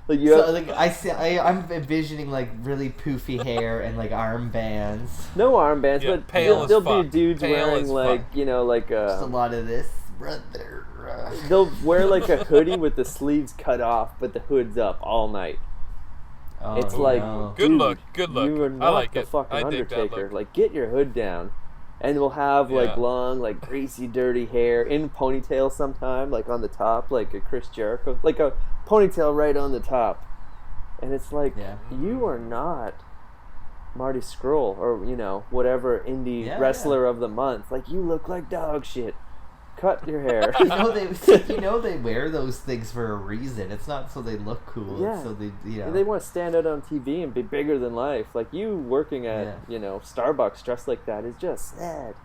Like you So have, like I'm envisioning like really poofy hair and like armbands. no armbands, Yeah, but pale as there'll be fuck. dudes Pale wearing as like fuck. you know like Just a lot of this, brother. they'll wear like a hoodie with the sleeves cut off, but the hood's up all night. Oh, It's like, no. Good dude, look, good look. You are I not like the it. fucking I dig that Undertaker. look. Like, get your hood down, and we'll have like Yeah. long, like greasy, dirty hair in ponytail sometime, like on the top, like a Chris Jericho, like a ponytail right on the top. And it's like, Yeah. you are not Marty Scurll or you know whatever indie Yeah, wrestler of the month. Like, you look like dog shit. Cut your hair. you know they wear those things for a reason. It's not so they look cool. Yeah. It's so they you know. They want to stand out on TV and be bigger than life. Like you working at, Yeah. you know, Starbucks dressed like that is just sad.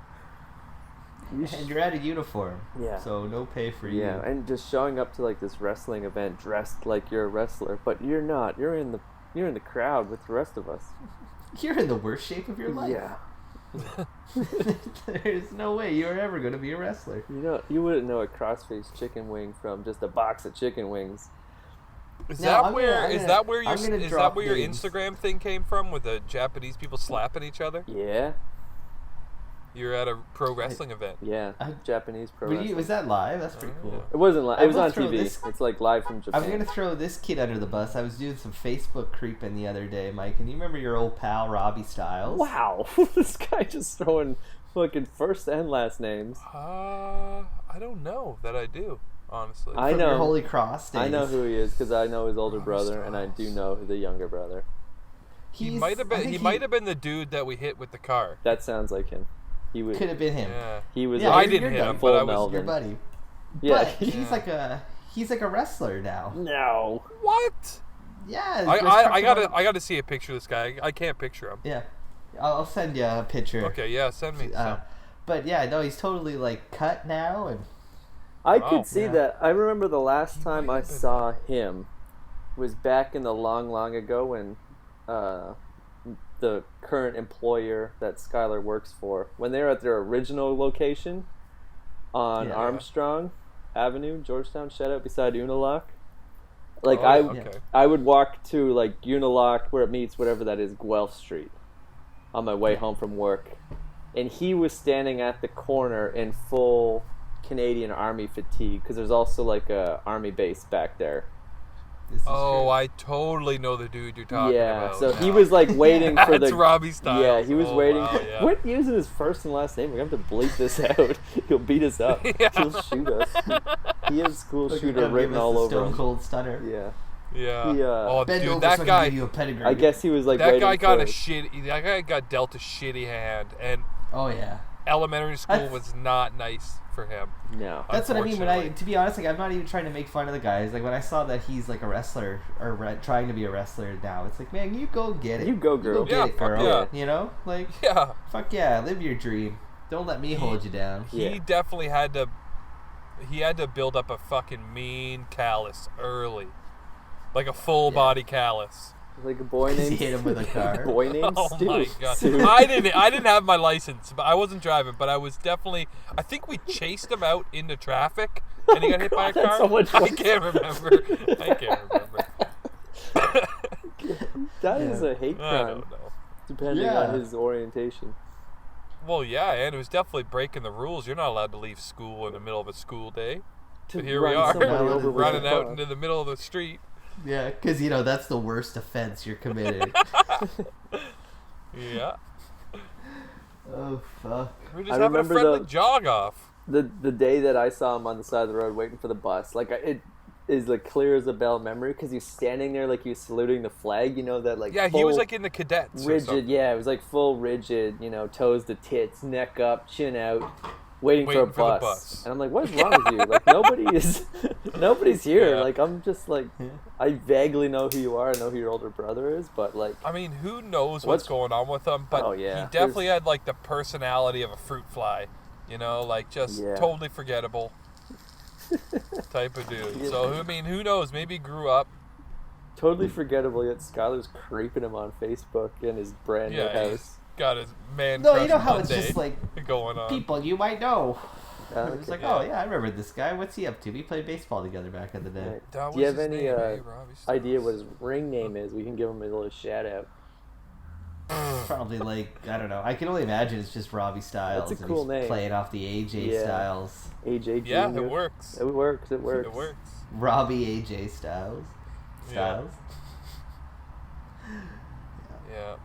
And you're at a uniform. Yeah. So no pay for you. Yeah, and just showing up to like this wrestling event dressed like you're a wrestler, but you're not. You're in the crowd with the rest of us. You're in the worst shape of your life. Yeah. There's no way you're ever going to be a wrestler. You know, you wouldn't know a cross-faced chicken wing from just a box of chicken wings. Is Now, that I'm where gonna- I'm is gonna- that where your I'm gonna is drop that where your names. Instagram thing came from with the Japanese people slapping each other? Yeah. You're at a pro wrestling event. Yeah. I- Japanese pro Were wrestling. you, was that live? That's pretty Oh, cool. It wasn't live. I It was will on throw TV. this- It's like live from Japan. I'm going to throw this kid under the bus. I was doing some Facebook creeping the other day, Mike, and you remember your old pal, Robbie Styles? Wow. This guy just throwing fucking first and last names. I don't know that I do, honestly. I From know. your Holy Cross days. I know who he is because I know his older brother, and I do Styles. know the younger brother. He He's- might have I been. think He might have been the dude that we hit with the car. That sounds like him. He was. Could have been him. Yeah. He was. Yeah, like I you're- didn't you're hit done. him, Full but I was. Melvin. Your buddy. Yeah. But he's Yeah. like a wrestler now. No. What? Yeah. I there's I parts gotta of- I gotta see a picture of this guy. I can't picture him. Yeah. I'll send you a picture. Okay, yeah, send me. some. But yeah, no, he's totally like cut now, and I Wow. could see Yeah. that. I remember the last He time might I have been. saw him was back in the long ago when the current employer that Skyler works for, when they were at their original location on Yeah. Armstrong Avenue, Georgetown, shout out beside Unilock. Like Oh, I, okay. I would walk to like Unilock where it meets whatever that is, Guelph Street, on my way home from work, and he was standing at the corner in full Canadian Army fatigue because there's also like a Army base back there. this is Oh, true. I totally know the dude you're talking Yeah, about. so he now. was like waiting for That's the. Robbie Styles. Yeah, he was Oh, waiting. wow, yeah. Quit using his first and last name. We have to bleep this out. He'll beat us up. Yeah. He'll shoot us. He has school Look, shooter come give written us all the over Stone him. Cold Stunner. Yeah, Yeah. He, Oh, Bend dude, over that so I can guy. give you a pedigree. I guess he was like That waiting guy got for a shitty. That guy got dealt a shitty hand, and Oh yeah. elementary school That's- was not nice for him. No. That's what I mean. When I, Unfortunately. to be honest, like I'm not even trying to make fun of the guys. Like when I saw that he's like a wrestler or trying to be a wrestler now, it's like, man, you go get it. You go, girl. get Yeah, it, fuck girl. yeah. You know, like Yeah. fuck yeah, live your dream. Don't let me hold you down. He Yeah. definitely had to. He had to build up a fucking mean callus early, like a full body callus. Like a boy He named. hit him with a car. boy named Oh Stu. my god! Stu. I didn't have my license, but I wasn't driving. But I was definitely. I think we chased him out into traffic, and he got hit by a God, that's car. so much I fun. can't remember. I can't remember. That is a hate I crime, don't know. depending on his orientation. Well, yeah, and it was definitely breaking the rules. You're not allowed to leave school in the middle of a school day. To But here we run are, somebody over with running a out car. into the middle of the street. Yeah, because, that's the worst offense you're committing. Yeah. Oh, fuck. We're just I having a remember friendly jog off. The day that I saw him on the side of the road waiting for the bus, like it is like clear as a bell memory because he's standing there like he was saluting the flag. You know that like Yeah, he was like in the cadets. Or rigid. something. Yeah, it was like full rigid. Toes to tits, neck up, chin out, waiting for a Waiting for the bus. bus. And I'm like, what is wrong with you? Like nobody's here. Yeah. Like I'm just like, I vaguely know who you are. I know who your older brother is, but like, I mean, who knows what's going on with him? But Oh, yeah. he definitely had like the personality of a fruit fly. Like just Yeah. totally forgettable type of dude. Yeah. So I mean, who knows? Maybe he grew up. totally forgettable. Yet Skyler's creeping him on Facebook in his brand new Yeah, house. he's got his man. No, crush you know how it's Monday just like going on. people you might know. It's like, Yeah. oh yeah, I remember this guy. What's he up to? We played baseball together back in the day. Right. That Do you was have his any name, Robbie Styles. idea what his ring name is? We can give him a little shout out. Probably I don't know. I can only imagine it's just Robbie Styles. That's a and cool he's name. Playing off the AJ Yeah. Styles. AJ Yeah, Jr. it works. It works. It works. It works. Robbie AJ Styles. Yeah. Yeah,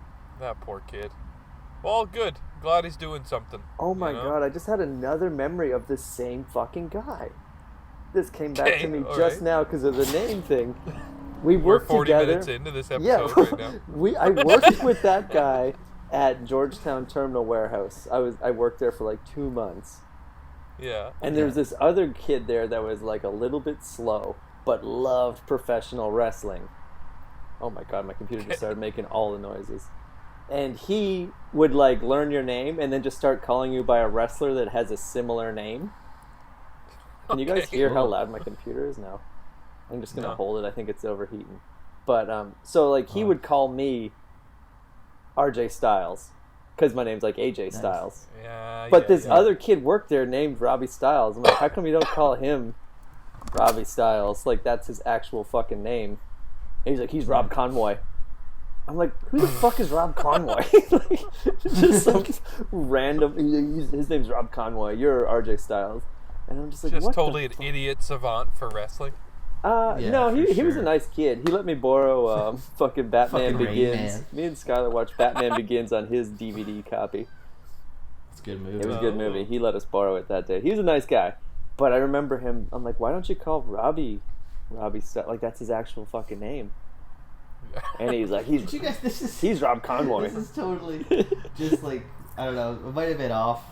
that poor kid. Well, good. Glad he's doing something. Oh my you know? god! I just had another memory of this same fucking guy. This came back Okay, to me all just right. now because of the name thing. We We're worked 40 together. minutes into this episode Yeah, right now. I worked with that guy at Georgetown Terminal Warehouse. I worked there for like 2 months. Yeah. And there was this other kid there that was like a little bit slow, but loved professional wrestling. Oh my god, my computer just started making all the noises. And he would like learn your name and then just start calling you by a wrestler that has a similar name. Can you guys Okay. hear how loud my computer is now? I'm just gonna No. hold it. I think it's overheating. But so like he would call me RJ Styles because my name's like AJ Styles. Yeah. But yeah, this yeah. other kid worked there named Robbie Styles. I'm like, how come you don't call him Robbie Styles? Like, that's his actual fucking name. And he's like, he's Rob Conroy. I'm like, who the fuck is Rob Conroy? Like, just some random. His name's Rob Conroy. You're RJ Styles. And I'm just like, Just what totally the an idiot savant for wrestling. Yeah, no, he for was a sure. nice kid. He let me borrow fucking Batman Fucking Rain Begins. Man. Me and Skyler watched Batman Begins on his DVD copy. It's a good movie. It was a good movie. He let us borrow it that day. He was a nice guy. But I remember him, I'm like, why don't you call Robbie Styles? Like, that's his actual fucking name. And he's like, Did you guys? he's Rob Conroy. This is totally just like, I don't know. It might have been off.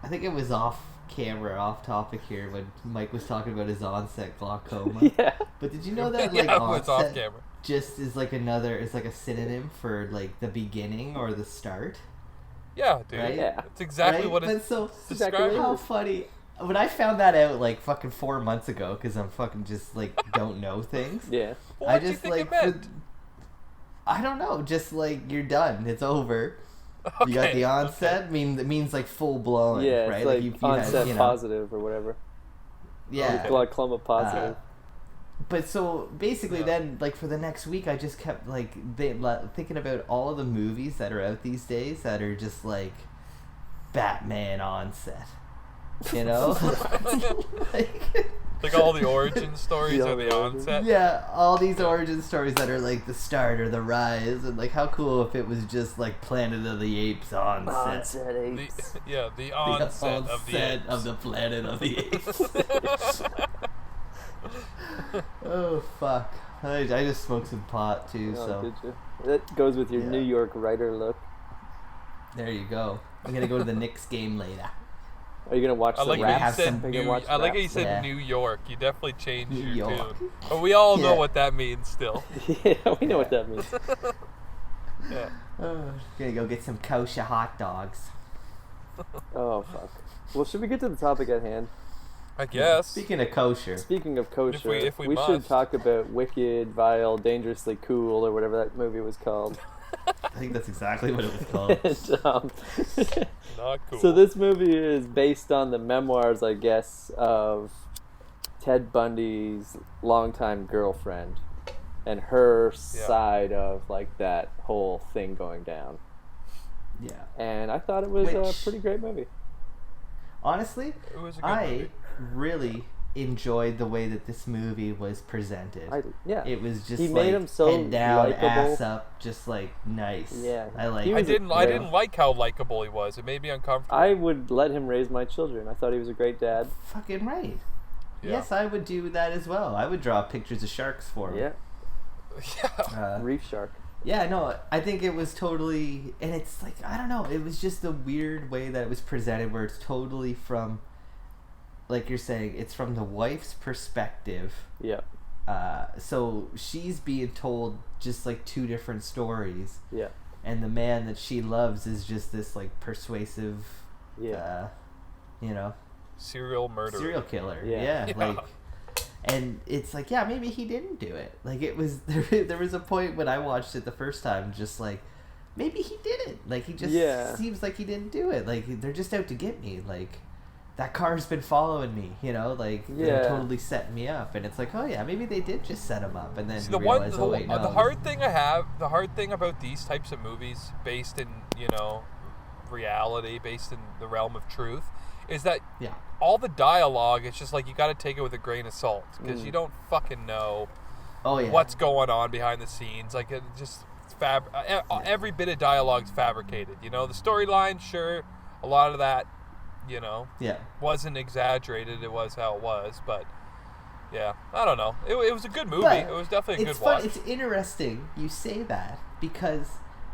I think it was off camera, off topic here when Mike was talking about his onset glaucoma. Yeah. But did you know that like Yeah, it was off onset camera. just is like it's like a synonym for like the beginning or the start? Yeah, dude. Right? Yeah. It's exactly Right? what But it's so exactly describing. what how funny. When I found that out like fucking 4 months ago, because I'm fucking just like don't know things. Yeah. Well, I what do you just think like it meant? I don't know, just like you're done, it's over. You got Okay, the onset. okay. It means like full blown, Yeah, right? it's like you onset had, you know, positive or whatever. Yeah. Glaucoma positive. But so basically, Yeah. then like for the next week, I just kept like thinking about all of the movies that are out these days that are just like Batman onset. You know, Like all the origin stories Yeah, or the the onset. yeah, all these origin stories that are like the start or the rise, and like how cool if it was just like Planet of the Apes onset. Onset The, apes. yeah, the The onset of the onset apes. of the Planet of the Apes. Oh fuck! I just smoked some pot too, Oh, so did you? That goes with your Yeah. New York writer look. there you go. I'm gonna go to the Knicks game later. Are you gonna watch I the like rap? how you Have said some- Are you New. gonna watch I like how you raps? said Yeah. New York. You definitely changed New your York. tune. But we all know Yeah. what that means still. Yeah, we know what that means. Yeah. Gonna go get some kosher hot dogs. Oh fuck. Well, should we get to the topic at hand? I guess. Speaking of kosher, Speaking of kosher, If we should must. talk about Wicked, Vile, Dangerously Cool, or whatever that movie was called. I think that's exactly what it was called. And, Not cool. So this movie is based on the memoirs, I guess, of Ted Bundy's longtime girlfriend. and her side of like that whole thing going down. Yeah. And I thought it was a pretty great movie. Honestly, It was a good movie. really enjoyed the way that this movie was presented. It was just he like made him so head down, likable. ass up, just like nice. Yeah. I didn't like how likable he was. It made me uncomfortable. I would let him raise my children. I thought he was a great dad. Fucking right. Yeah. Yes, I would do that as well. I would draw pictures of sharks for him. Yeah. Reef shark. Yeah, no, I think it was totally, and it's like, I don't know, it was just a weird way that it was presented where it's totally from, like you're saying, it's from the wife's perspective. Yeah. So she's being told just like two different stories. Yeah. And the man that she loves is just this like persuasive, serial murderer. Serial killer. Yeah. Yeah. Like, and it's like, yeah, maybe he didn't do it. Like, it was, there was a point when I watched it the first time, just like, maybe he didn't. Like, he just seems like he didn't do it. Like, they're just out to get me. Like, that car's been following me, like, they're totally setting me up. And it's like, oh yeah, maybe they did just set him up. And then the hard thing about these types of movies based in, reality, based in the realm of truth, is that all the dialogue, it's just like you got to take it with a grain of salt because you don't fucking know what's going on behind the scenes. Like, it just every bit of dialogue's fabricated. The storyline, sure, a lot of that, wasn't exaggerated. It was how it was, but yeah, I don't know. It was a good movie. It was definitely a good watch. It's interesting you say that because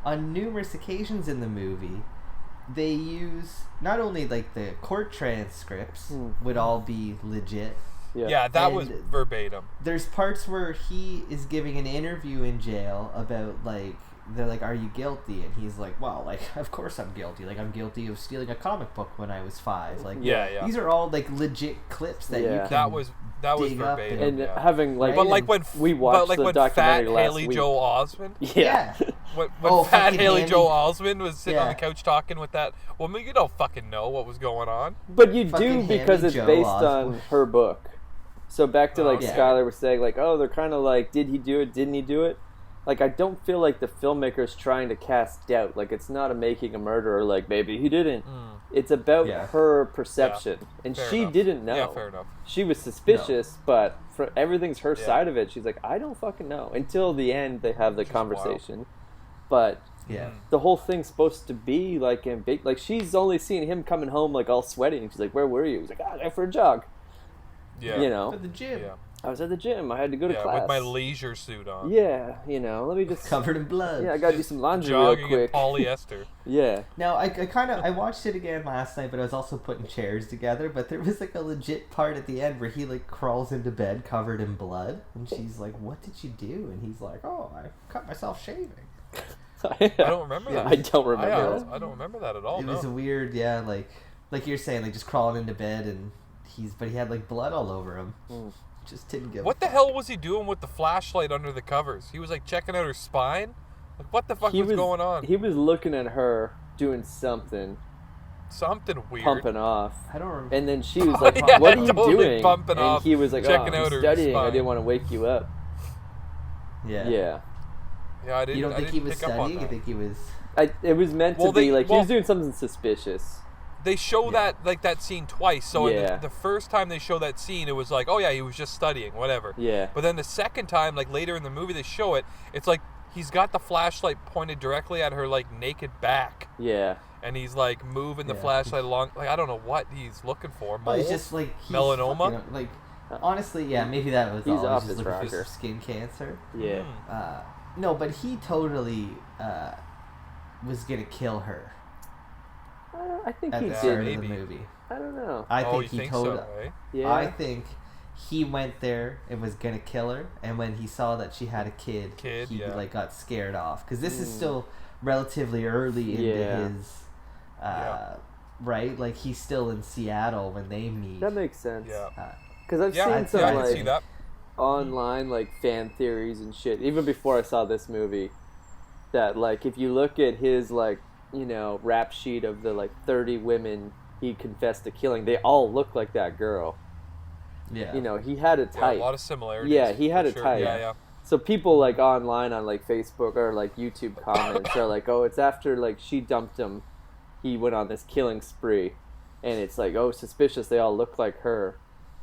on numerous occasions in the movie, they use not only like the court transcripts would all be legit. Yeah, that was verbatim. There's parts where he is giving an interview in jail about like, they're like, are you guilty? And he's like, well, like, of course I'm guilty. Like, I'm guilty of stealing a comic book when I was 5. Like, these are all like legit clips that you can that was verbatim. And having like, but like when we watched the documentary last Haley week. Joel Osment, when fat Haley Joel Osment was sitting on the couch talking with that woman, you don't fucking know what was going on. But you do, because it's based on her book. So back to like Skyler was saying, like, oh, they're kind of like, did he do it? Didn't he do it? Like, I don't feel like the filmmaker's trying to cast doubt. Like, it's not a making a murderer, like, maybe he didn't. It's about her perception. And she didn't know. Yeah, fair enough. She was suspicious, but everything's her side of it. She's like, I don't fucking know. Until the end, they have the conversation. But the whole thing's supposed to be, like, like, she's only seen him coming home, like, all sweaty. And she's like, where were you? He's like, I went for a jog. Yeah. At the gym. Yeah. I was at the gym. I had to go to class. With my leisure suit on. Yeah, let me just... Covered in blood. Yeah, I gotta do some laundry jogging real quick. in polyester. Yeah. Now, I watched it again last night, but I was also putting chairs together, but there was, like, a legit part at the end where he, like, crawls into bed covered in blood, and she's like, what did you do? And he's like, oh, I cut myself shaving. I don't remember that. I don't remember that. I don't remember that at all, It was a weird, like you're saying, like, just crawling into bed, and but he had, like, blood all over him. Just didn't give What the hell was he doing with the flashlight under the covers? He was like checking out her spine? Like, what the fuck was going on? He was looking at her doing something. Something weird. Pumping off. I don't remember. And then she was like, what are you doing? Pumping and off, he was like, checking I'm out her studying. spine. I didn't want to wake you up. Yeah. Yeah. Yeah, I didn't. You don't think he was studying? You think he was... It was meant to be like, he was doing something suspicious. They show that scene twice. So the first time they show that scene, it was like, oh yeah, he was just studying, whatever. Yeah. But then the second time, like later in the movie, they show it. It's like he's got the flashlight pointed directly at her like naked back. Yeah. And he's like moving the flashlight along. Like, I don't know what he's looking for. Well, he's just like melanoma. Fucking, like, honestly, maybe that was he's all. off He's his just looking rocker. for skin cancer. Yeah. No, but he totally was gonna kill her. I think at he the did. start of the movie. I don't know. I think you he think totally. so, right? Yeah. I think he went there and was gonna kill her, and when he saw that she had a kid, he like got scared off because this is still relatively early into his. Right, like he's still in Seattle when they meet. That makes sense. Yeah. Because I've seen some I can see that. online like fan theories and shit. Even before I saw this movie, that like if you look at his like rap sheet of the like 30 women he confessed to killing, they all look like that girl. Yeah. He had a type. Yeah, a lot of similarities. Yeah, he had a type. Yeah. So people like online on like Facebook or like YouTube comments are like, oh, it's after like she dumped him, he went on this killing spree, and it's like, oh, suspicious, they all look like her.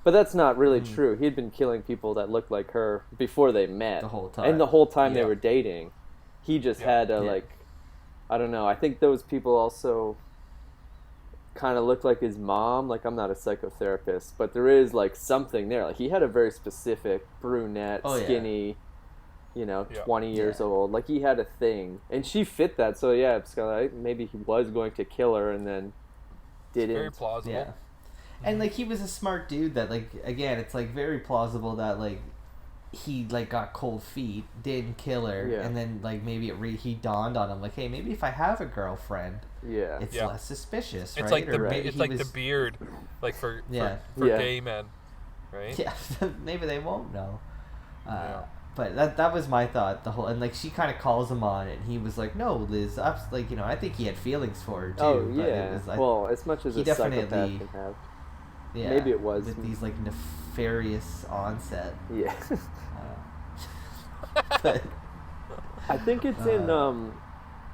But that's not really true. He'd been killing people that looked like her before they met. The whole time. And the whole time they were dating. He just had a like, I don't know, I think those people also kind of look like his mom. Like, I'm not a psychotherapist, but there is like something there. Like, he had a very specific brunette, skinny, 20 years old. Like, he had a thing, and she fit that. So yeah, Skyler, maybe he was going to kill her and then didn't. It's very plausible. Yeah. And like, he was a smart dude that, like, again, it's like very plausible that like he like got cold feet, didn't kill her, and then like maybe he dawned on him like, hey, maybe if I have a girlfriend, it's less suspicious. It's right? like the beard, like for gay men, right? Yeah, maybe they won't know. But that was my thought. And like, she kind of calls him on it, and he was like, no, Liz, like, I think he had feelings for her too. Oh but yeah. It was, like, well, as much as a psychopath can have. Yeah, maybe it was with these like nefarious onset. Yeah. But, I think it's in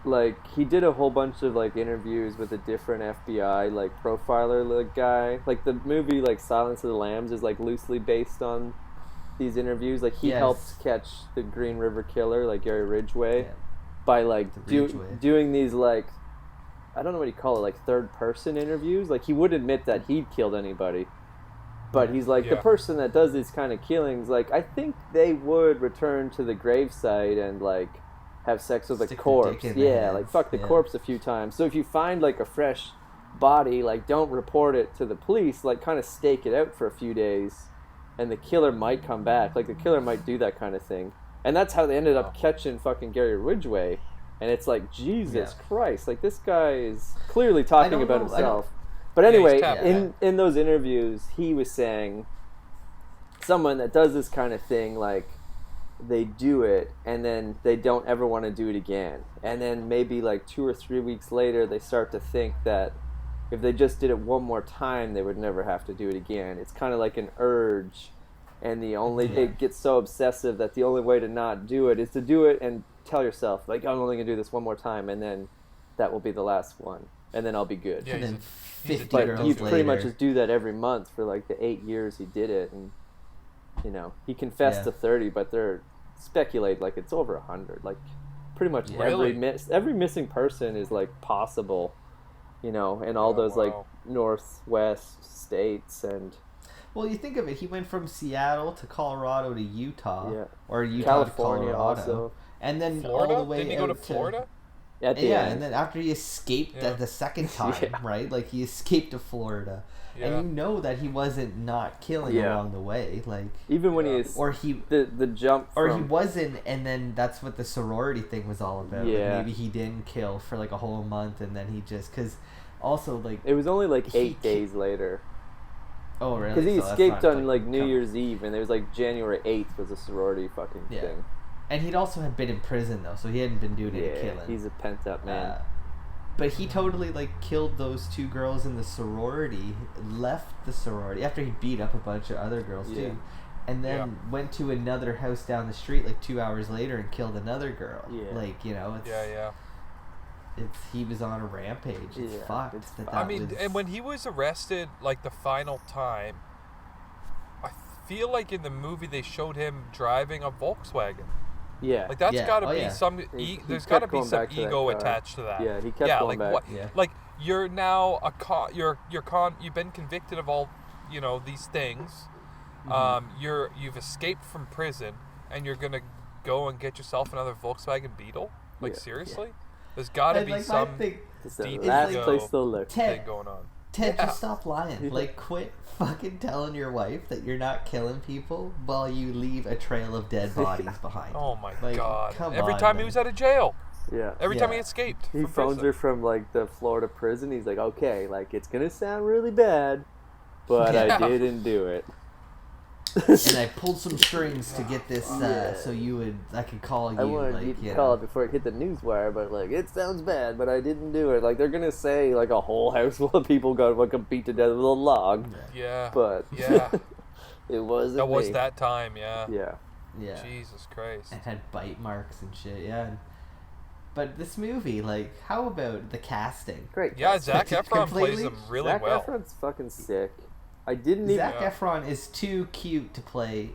like, he did a whole bunch of like interviews with a different FBI like profiler like guy. Like, the movie like Silence of the Lambs is like loosely based on these interviews. Like, he helped catch the Green River Killer, like Gary Ridgway, by like doing these like, I don't know what you call it, like third person interviews. Like, he would admit that he'd killed anybody, but he's like, the person that does these kind of killings, like, I think they would return to the gravesite and like have sex with a corpse. Yeah, like fuck the corpse a few times. So if you find like a fresh body, like, don't report it to the police. Like, kind of stake it out for a few days, and the killer might come back. Like, the killer might do that kind of thing. And that's how they ended up catching fucking Gary Ridgway. And it's like, Jesus Christ, like, this guy is clearly talking about himself. But anyway, in those interviews, he was saying someone that does this kind of thing, like, they do it, and then they don't ever want to do it again. And then maybe like 2 or 3 weeks later, they start to think that if they just did it one more time, they would never have to do it again. It's kind of like an urge, and it gets so obsessive that the only way to not do it is to do it and tell yourself, like, I'm only going to do this one more time, and then that will be the last one, and then I'll be good. Yeah, and then 50 but girls he later. pretty much just do that every month for like the 8 years he did it, and he confessed to 30, but they're speculate like it's over 100. Like, pretty much every missing person is like possible, in all those like northwest states. And well, you think of it, he went from Seattle to Colorado to Utah, or Utah California to Colorado, also. And then Florida? all the way Didn't he go to Florida? At the end. And then after he escaped the second time, right? Like, he escaped to Florida, and that he wasn't not killing along the way. Like, even when the jump, or he wasn't, and then that's what the sorority thing was all about. Yeah, like, maybe he didn't kill for like a whole month, and then he just also like it was only like 8 days later. Oh, really? Because he escaped on like New Year's Eve, and it was like January 8th was a sorority fucking thing. And he'd also had been in prison, though, so he hadn't been doing any killing. He's a pent-up man. But he totally, like, killed those 2 girls in the sorority, left the sorority, after he beat up a bunch of other girls, too. And then went to another house down the street, like, 2 hours later and killed another girl. Yeah. Like, it's... he was on a rampage. It's fucked. And when he was arrested, like, the final time, I feel like in the movie they showed him driving a Volkswagen. Yeah, like, that's got to be some. There's got to be some ego attached to that. Yeah, he kept going back. Like, you're now you've been convicted of all, these things. You've escaped from prison, and you're gonna go and get yourself another Volkswagen Beetle. Like, seriously, there's got to be some deep ego thing going on. Ted, just stop lying. Like, quit fucking telling your wife that you're not killing people while you leave a trail of dead bodies behind. Oh my God. Every time he was out of jail. Yeah. Every time he escaped. He phones her from like the Florida prison. He's like, okay, like, it's going to sound really bad, but I didn't do it. And I pulled some strings to get this, so I could call you. I wanted you to call it before it hit the news wire, but like, it sounds bad, but I didn't do it. Like, they're gonna say like a whole house full of people got fucking beat to death with a log. Yeah. But it wasn't. That was that time. Yeah. Yeah. Yeah. Jesus Christ. And had bite marks and shit. Yeah. But this movie, like, how about the casting? Great. Yeah, casting. Zac Efron plays Completely- him really Zac well. Efron's fucking sick. I didn't even. Zac Efron is too cute to play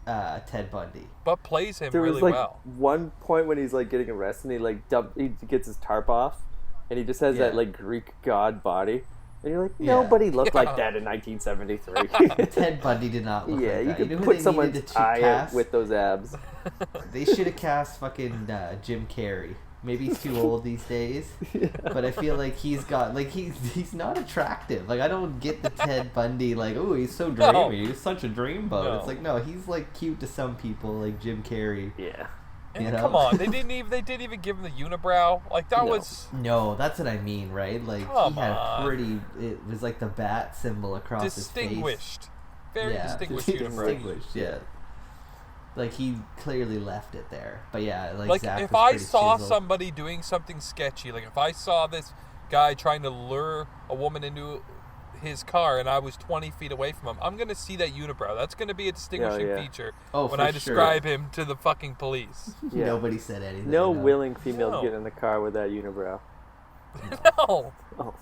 Ted Bundy. But plays him There really was like well. one point when he's like getting arrested, and he gets his tarp off, and he just has that Yeah. like Greek god body, and you're like, Yeah. nobody looked Yeah. like that in 1973. Ted Bundy did not look Yeah, like you that. could know who put they someone's needed to eye cast? with those abs. They should have cast fucking Jim Carrey. Maybe he's too old these days, but I feel like he's got like he's not attractive. Like I don't get the Ted Bundy like, oh, he's so dreamy. No. He's such a dreamboat. No. It's like no, he's like cute to some people, like Jim Carrey. Yeah. And You know? come on, they didn't even give him the unibrow. Like that No. was No, that's what I mean, right? Like Come he had on. pretty. It was like the bat symbol across his face. distinguished. Very Yeah, distinguished distinguished. unibrow. Yeah. Like he clearly left it there, but yeah, Like Zach if was I pretty saw chiseled. somebody doing something sketchy, like if I saw this guy trying to lure a woman into his car and I was 20 feet away from him, I'm gonna see that unibrow. That's gonna be a distinguishing yeah. feature Oh, when for I sure. describe him to the fucking police. Yeah. Nobody said anything. No willing female No. get in the car with that unibrow. No. Oh.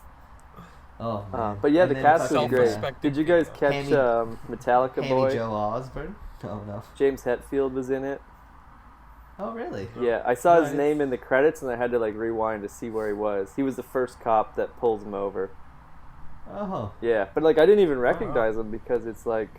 Oh, man. But yeah, And the then cast was fucking, great. Self-respecting Did you guys female. catch Hammy- Metallica Hammy boy? Joe Osborne? Oh no. James Hetfield was in it. Oh really? Yeah, I saw his Nice. name in the credits, and I had to like rewind to see where he was. He was the first cop that pulls him over. Oh. Yeah, but like I didn't even recognize him because it's like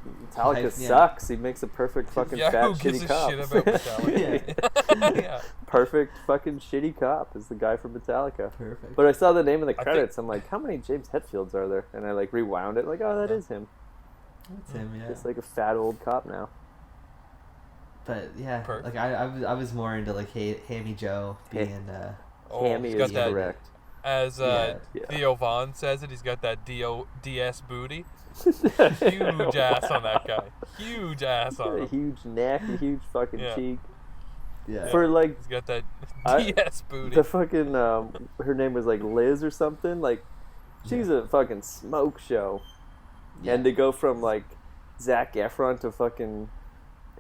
Metallica Yeah. sucks. He makes a perfect fucking Yeah, fat who gives shitty a cop. shit about Metallica? Yeah. Perfect fucking shitty cop is the guy from Metallica. Perfect. But I saw the name in the think- credits. I'm like, how many James Hetfields are there? And I like rewound it. Like, oh, that is him. That's him, yeah. Just like a fat old cop now. But yeah, Perfect. like I was more into like Hammy Joe being Oh, Hammy he's got is that, correct. as Yeah. Theo Vaughn says it, he's got that DS booty. Huge ass on that guy. Huge ass on A him. huge neck, a huge fucking Yeah. cheek. yeah. For like He's got that I- DS booty. the fucking her name was like Liz or something. Like she's a fucking smoke show. Yeah. And to go from like Zac Efron to fucking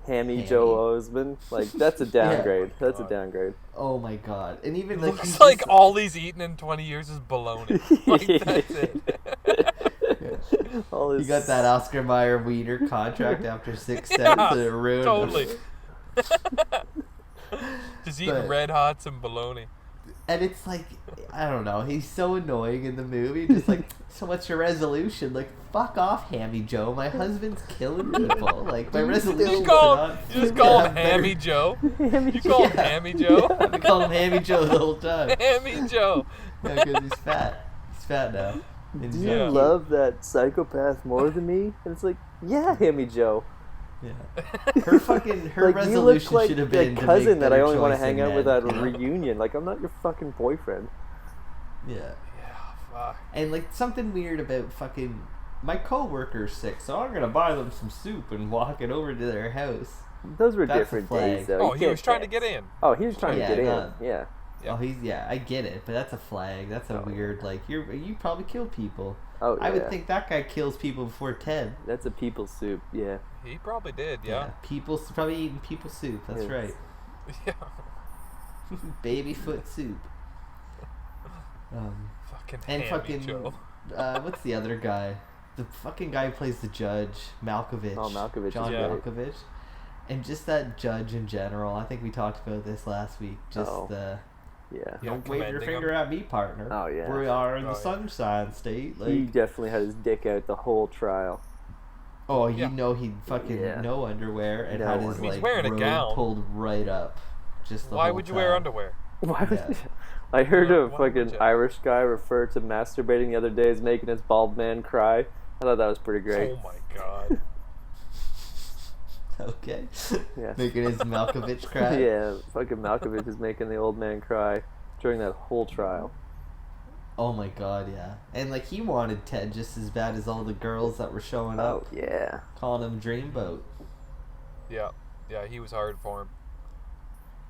Hammy Hammy. Joe Osmond, like that's a downgrade. That's a God. downgrade. Oh my god! And even like Looks he's like just- all he's eaten in 20 years is bologna. Like, that's it. All he his got that Oscar Mayer Wiener contract after 6 Yeah, cents and it ruined totally. him. Just eating But- Red Hots and bologna. And it's like I don't know. He's so annoying in the movie. Just like, so what's your resolution? Like, fuck off, Hammy Joe. My husband's killing people. Like, my resolution. You just call him Hammy Joe. Hammy You call him Yeah. Hammy Joe. I call him Hammy Joe the whole time. Hammy Joe. Yeah, because he's fat. He's fat now. And Do he's you Yeah. love that psychopath more than me? And it's like, yeah, Hammy Joe. Yeah. Her fucking her Like you look resolution like should have the been to cousin make that I better only want to choice hang in out with men, at a you know? reunion. Like I'm not your fucking boyfriend. Yeah. Yeah, fuck. And like something weird about fucking my coworker's sick, so I'm gonna buy them some soup and walk it over to their house. Those were That's a different flag. days, though. Oh, You he can't was trying to text. get in. Oh, he was trying Yeah, to get no. in. Yeah. Yeah. Oh, he's yeah, I get it, but that's a flag. That's a Oh, weird like you probably kill people. Oh, yeah. I would think that guy kills people before Ted. That's a people soup. Yeah. He probably did, yeah. People probably eating people soup. That's Yes. right. Yeah. Baby foot soup. Fucking And Hammy fucking Joe. what's the other guy? The fucking guy who plays the judge, Malkovich. Oh, Malkovich is John great. Malkovich. And just that judge in general. I think we talked about this last week. Just Oh. the Yeah. Yeah. don't wave your commending finger at me, partner. Oh, yeah. We are in Oh, the yeah. Sunshine State. Like, He definitely had his dick out the whole trial. oh, Yeah. you know he'd fucking Yeah. no underwear and No had his underwear. He's like wearing a robe gown. pulled right up. Just the Why whole would you wear time. underwear? Why would Yeah. I heard a Why would fucking you? Irish guy refer to masturbating the other day as making his bald man cry. I thought that was pretty great. Oh my god. Okay. Yeah. Making his Malkovich cry. Yeah, fucking Malkovich is making the old man cry during that whole trial. Oh my god, yeah. And like he wanted Ted just as bad as all the girls that were showing Oh, up, yeah. calling him Dreamboat. Yeah. Yeah, he was hard for him.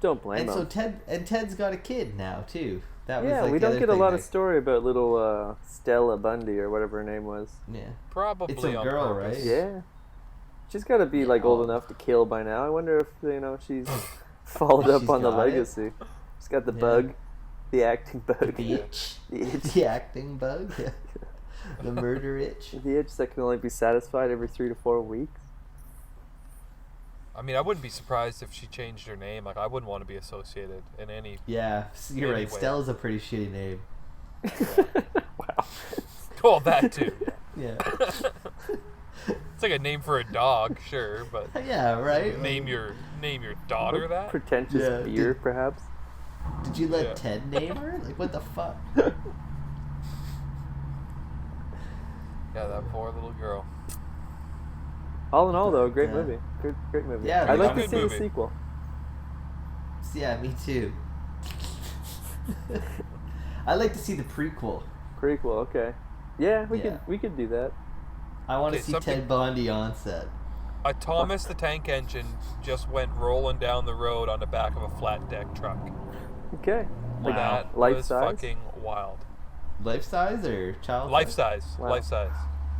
Don't blame And him. so Ted's got a kid now too. That was Yeah, like we the don't other get a thing lot that- of story about little Stella Bundy or whatever her name was. Yeah. Probably It's a on girl, purpose. right? Yeah. She's got to be like old enough to kill by now. I wonder if she's followed up She's on the got it. legacy. She's got the bug, the acting bug, The itch. the itch, The acting bug. Yeah. The murder itch. the itch that can only be satisfied every 3 to 4 weeks. I mean, I wouldn't be surprised if she changed her name. Like, I wouldn't want to be associated in any. Yeah, you're right. Anyway. Stella's a pretty shitty name. Wow. Well, that too. Yeah. It's like a name for a dog, sure, but Yeah, right? name your daughter that. Pretentious Yeah, beer, perhaps. Did you let Yeah. Ted name her? Like, what the fuck? Yeah, that poor little girl. All in all, though, great Yeah. movie. Great movie. Yeah, I'd like good to see movie. the sequel. Yeah, me too. I'd like to see the prequel. Prequel, okay. Yeah, we Yeah. could do that. I want to Okay, see something- Ted Bundy on set. A Thomas the Tank Engine just went rolling down the road on the back of a flat deck truck. Okay. Like Wow. That life was size? fucking wild. Life size or child Life size? size. Wow. Life size.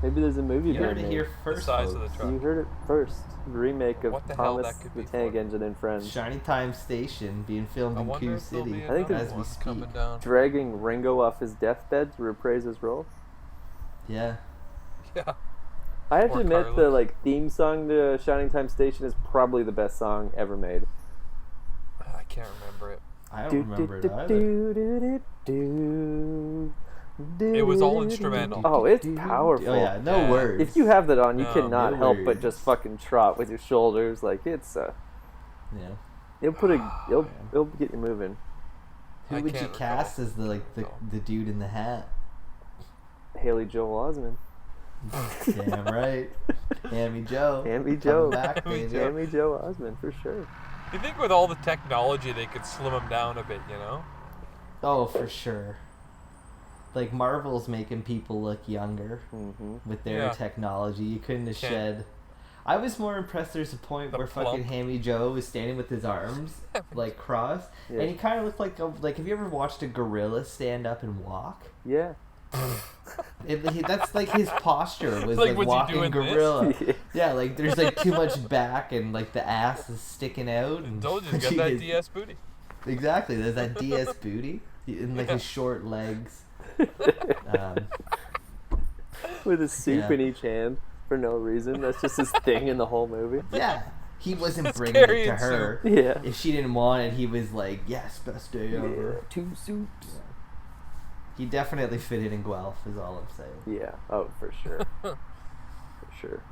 Maybe there's a movie You being heard it made. here The first. size of the folks. truck. You heard it first. The remake of What the hell Thomas that could the be Tank for? Engine and Friends. Shiny Time Station being filmed I in wonder Coo if there'll be City I think another there's- as we one speak. coming down. Dragging Ringo off his deathbed to reprise his role. Yeah. Yeah. I have to Or admit, the Carlos. theme song to Shining Time Station is probably the best song ever made. I can't remember it. I don't remember it either. It was all instrumental. Oh, it's powerful. Oh yeah, no Yeah. words. If you have that on, you No, cannot no help but words. just fucking trot with your shoulders. Like it's Yeah. it'll get you moving. Who I would you can't cast recall. as the dude in the hat? Haley Joel Osment. Damn right. Hammy Joe. Hammy Coming Joe. back, Hammy baby. Joe. Sammy Joe Osment for sure. You think with all the technology they could slim him down a bit, you know? Oh, for sure. Like Marvel's making people look younger Mm-hmm. with their Yeah. technology. You couldn't have Can't- shed. I was more impressed. There's a point The where plump. fucking Hammy Joe was standing with his arms like crossed, Yeah. and he kind of looked like have you ever watched a gorilla stand up and walk? Yeah. That's like his posture was Like, like was he walking doing this? gorilla. Yeah, like there's like too much back and like the ass is sticking out. And Told you, he's got that Jeez. DS booty. Exactly, there's that DS booty and like Yeah. his short legs. With a soup Yeah. in each hand for no reason. That's just his thing in the whole movie. Yeah, he wasn't It's bringing it to carrying her. Yeah. If she didn't want it, he was like, "Yes, best day ever." 2 soups. He definitely fit in Guelph, is all I'm saying. Yeah. Oh, for sure. For sure.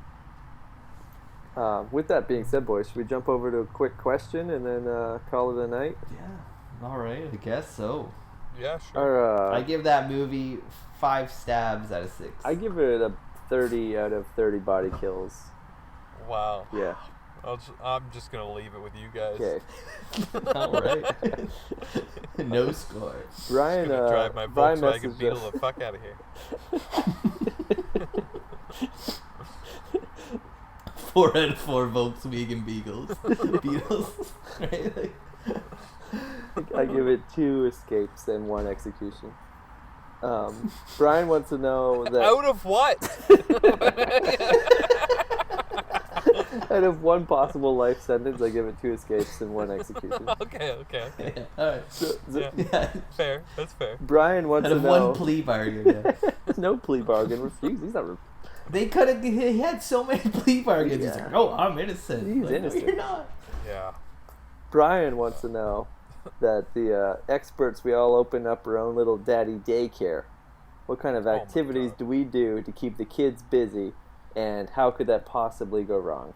With that being said, boys, should we jump over to a quick question and then call it a night? Yeah, all right, I guess so. Yeah, sure. Or, I give that movie 5 stabs out of 6. I give it a 30 out of 30 body kills. Wow. Yeah. I'm just going to leave it with you guys. Okay. All right. No score. Brian, Just gonna drive my Brian Volkswagen messaged Beetle us. the fuck out of here. 4 out of 4 Volkswagen Beagles. Beetles. Right? Like, I give it 2 escapes and 1 execution. Brian wants to know that Out of what? out of 1 possible life sentence, I give it 2 escapes and 1 execution. okay. yeah, all right. So, Yeah. Yeah. Fair. That's fair. Brian wants Out to of know. 1 plea bargain. Yeah. No plea bargain. Refuse. He's not. They could have. He had so many plea bargains. He's Yeah. like, "Oh, I'm innocent." He's Like, no, innocent. you're not. Yeah. Brian wants to know that the experts, we all open up our own little daddy daycare. What kind of my activities God. do we do to keep the kids busy, and how could that possibly go wrong?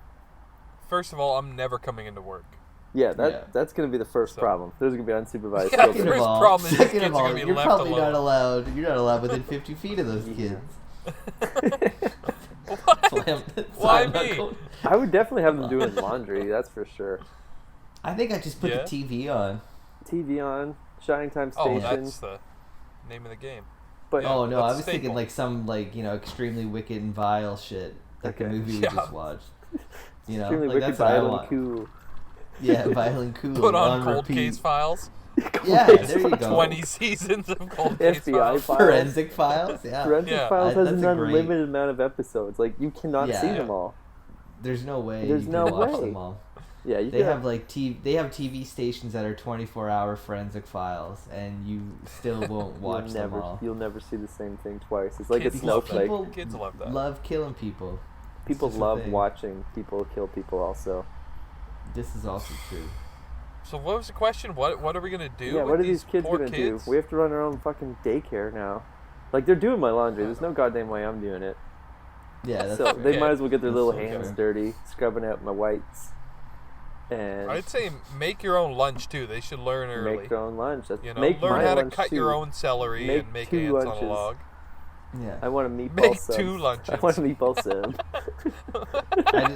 First of all, I'm never coming into work. Yeah, Yeah. that's going to be the first So- problem. There's going to be unsupervised Yeah, children. first problem is these second kids of are all, gonna be you're left probably alone. not allowed. You're not allowed within 50 feet of those Yeah. kids. What? Slam- Why slam me? knuckle. I would definitely have them doing laundry, that's for sure. I think I just put Yeah? the TV on. TV on, Shining Time Oh, Station. that's the name of the game. But Yeah. Oh no, I that's was staple. thinking like some extremely wicked and vile shit like the Okay. movie we Yeah. just watched. You know, extremely like wicked, that's what I violent, want. cool. Yeah, violent cool. Put on Cold repeat. Case Files. Yeah, there you go. 20 seasons of Cold Case FBI Files. files. Forensic files. Yeah. Forensic Yeah. Files has That's an a great- unlimited amount of episodes. Like, you cannot Yeah. see them all. there's no way There's you no can watch way. them all. Yeah, you They could have like they have TV stations that are 24-hour forensic files, and you still won't watch them all. You'll never see the same thing twice. It's like Kids a love that. snowflake. Kids love that. Love killing people. People It's just a love thing. watching people kill people. Also, This is also true. So what was the question? What are we gonna do? yeah. with What are these kids poor gonna kids? do? We have to run our own fucking daycare now. Like they're doing my laundry. There's no goddamn way I'm doing it. Yeah, that's So true. they Yeah, might as well get their that's little so hands true. dirty, scrubbing out my whites, and I'd say make your own lunch too. They should learn early. make their own lunch. That's, You know, make learn my how to lunch cut too. your own celery Make and make 2 ants on lunches. a log. Yeah. I want a meatball Make sub. 2 lunches. I want a meatball sub.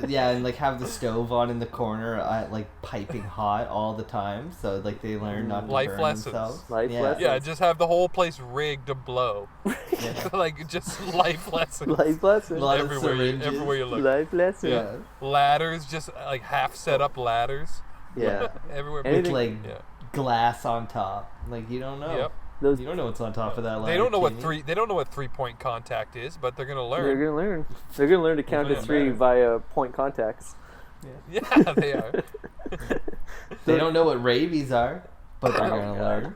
Yeah, and like have the stove on in the corner, like piping hot all the time, so like they learn not to Life burn lessons. themselves. Life yeah. lessons. Yeah, just have the whole place rigged to blow. Yeah. Like just life lessons. Life lessons. Lot of everywhere syringes. you look. Life lessons. Yeah. Ladders, just like half set up ladders. Yeah. Everywhere. Anything- With like Yeah. glass on top. Like you don't know. Yep. Those You don't know what's on top of that ladder. They don't know what Timmy. they don't know what 3-point contact is, but they're gonna learn. They're gonna learn. They're gonna learn to count to Yeah. 3 via point contacts. Yeah, they are. They don't know what rabies are, but they're Oh, gonna God. learn.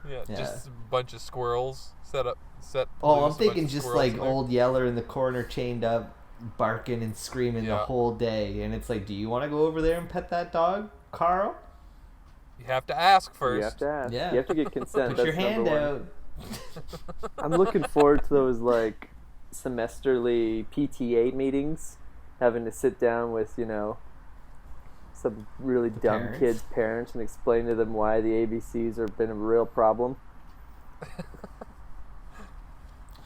Yeah, Yeah. just a bunch of squirrels set. Oh, I'm loose, a bunch thinking of just squirrels like in there. old Yeller in the corner, chained up, barking and screaming the Yeah. whole day, and it's like, do you want to go over there and pet that dog, Carl? You have to ask first. You have to ask. Yeah. You have to get consent. Put your That's hand number out. one. I'm looking forward to those like semesterly PTA meetings, having to sit down with some really dumb parents? kids' parents and explain to them why the ABCs have been a real problem.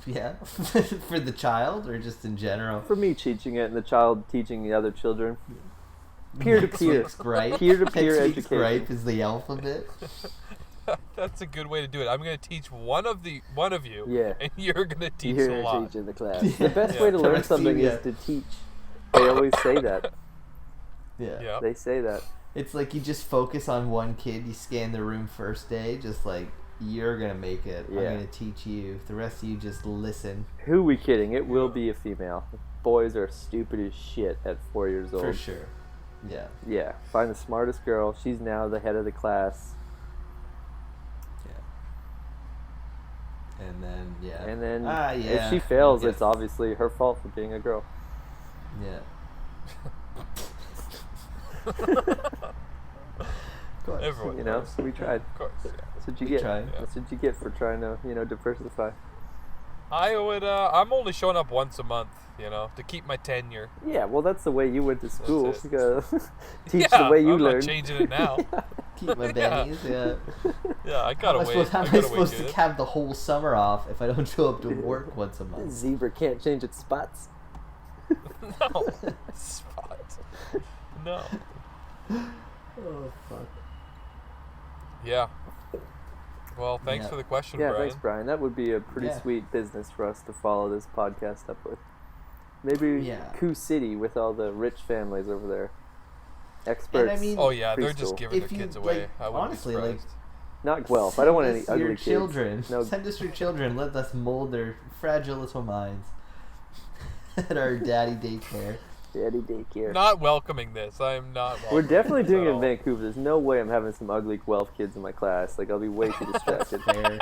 Yeah, for the child or just in general. For me, teaching it and the child teaching the other children. Peer to Next peer. week's gripe. Peer to peer Next week's education. gripe is the alphabet. That's a good way to do it. I'm going to teach one of you, Yeah. and you're going to teach You're a lot. teaching the class. Yeah. The best Yeah. way to The learn rest of something you, is to teach. They always say that. Yeah. Yeah. They say that. It's like you just focus on one kid. You scan the room first day, just like you're gonna make it. Yeah. I'm gonna teach you. The rest of you just listen. Who we kidding? It will be a female. Boys are stupid as shit at 4 years old. For sure. Yeah. Yeah, find the smartest girl. She's now the head of the class. Yeah. And then yeah. And then yeah. if she fails, I guess. it's obviously her fault for being a girl. Yeah. Everyone You know, knows. we tried. Of course, yeah. That's what you We get. tried. Yeah. That's what you get for trying to, diversify. I would. I'm only showing up once a month, to keep my tenure. Yeah, well, that's the way you went to school. it. You gotta teach Yeah, the way you I'm learned. not changing it now. Keep my Yeah. bennies. Yeah. Yeah, I How gotta am I wait. supposed, how I am I gotta supposed wait to good. have the whole summer off if I don't show up to work once a month? Zebra can't change its spots. No spot. No. Oh fuck. Yeah. Well, thanks Yeah. for the question, Yeah, Brian. thanks, Brian. That would be a pretty Yeah. sweet business for us to follow this podcast up with. Maybe Yeah. Coup City with all the rich families over there. Experts. And I mean- Oh yeah, they're just Preschool. giving If their you, kids away. like, I wouldn't honestly, be like, surprised. Not Guelph. I don't want any Send us ugly your kids. children. No, Send us your children. Let us mold their fragile little minds at our daddy daycare. daddy daycare. Not welcoming this. I'm not. We're welcoming definitely this doing at it in all. Vancouver. There's no way I'm having some ugly Guelph kids in my class. Like, I'll be way too distracted. Fair.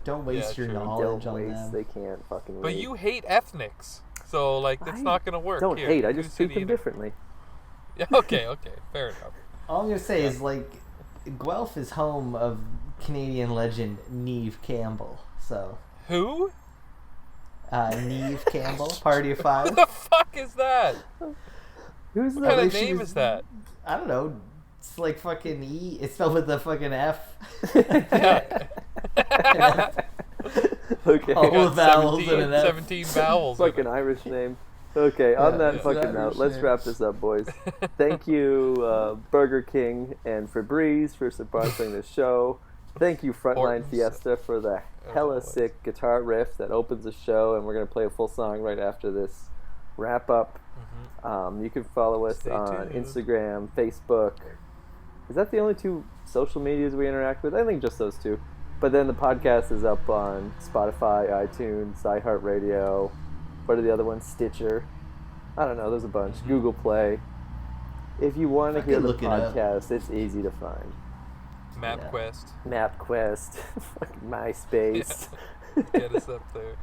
Don't waste Yeah, your true. knowledge Don't on waste. them. They can't fucking But wait. you hate ethnics, so like that's I not gonna work. don't here. hate. I Coup just treat City, them differently. Yeah. Okay. Fair enough. All I'm gonna say is like, Guelph is home of Canadian legend Neve Campbell. So, Who? Neve Campbell, Party of Five. Who the fuck is that? Who's What kind that? of she name was- is that? I don't know. It's like fucking E. It's spelled with a fucking F. Yeah. Okay. All Got the vowels 17, and an F. 17 vowels. in Fucking it. Irish name. Okay, on Yeah, that it's fucking an note, Irish let's name. wrap this up, boys. Thank you, Burger King and Febreze for sponsoring the show. Thank you, Frontline Hortons. Fiesta, for the hella always. sick guitar riff that opens the show, and we're going to play a full song right after this wrap up. You can follow us Stay on tuned. Instagram, Facebook. Is that the only two social medias we interact with? I think just those two. But then the podcast is up on Spotify, iTunes, iHeartRadio. What are the other ones? Stitcher. I don't know. There's a bunch. Google Play. If you want to I hear could the look it up. podcast, it's easy to find. MapQuest. MapQuest, fucking MySpace. Get us up there.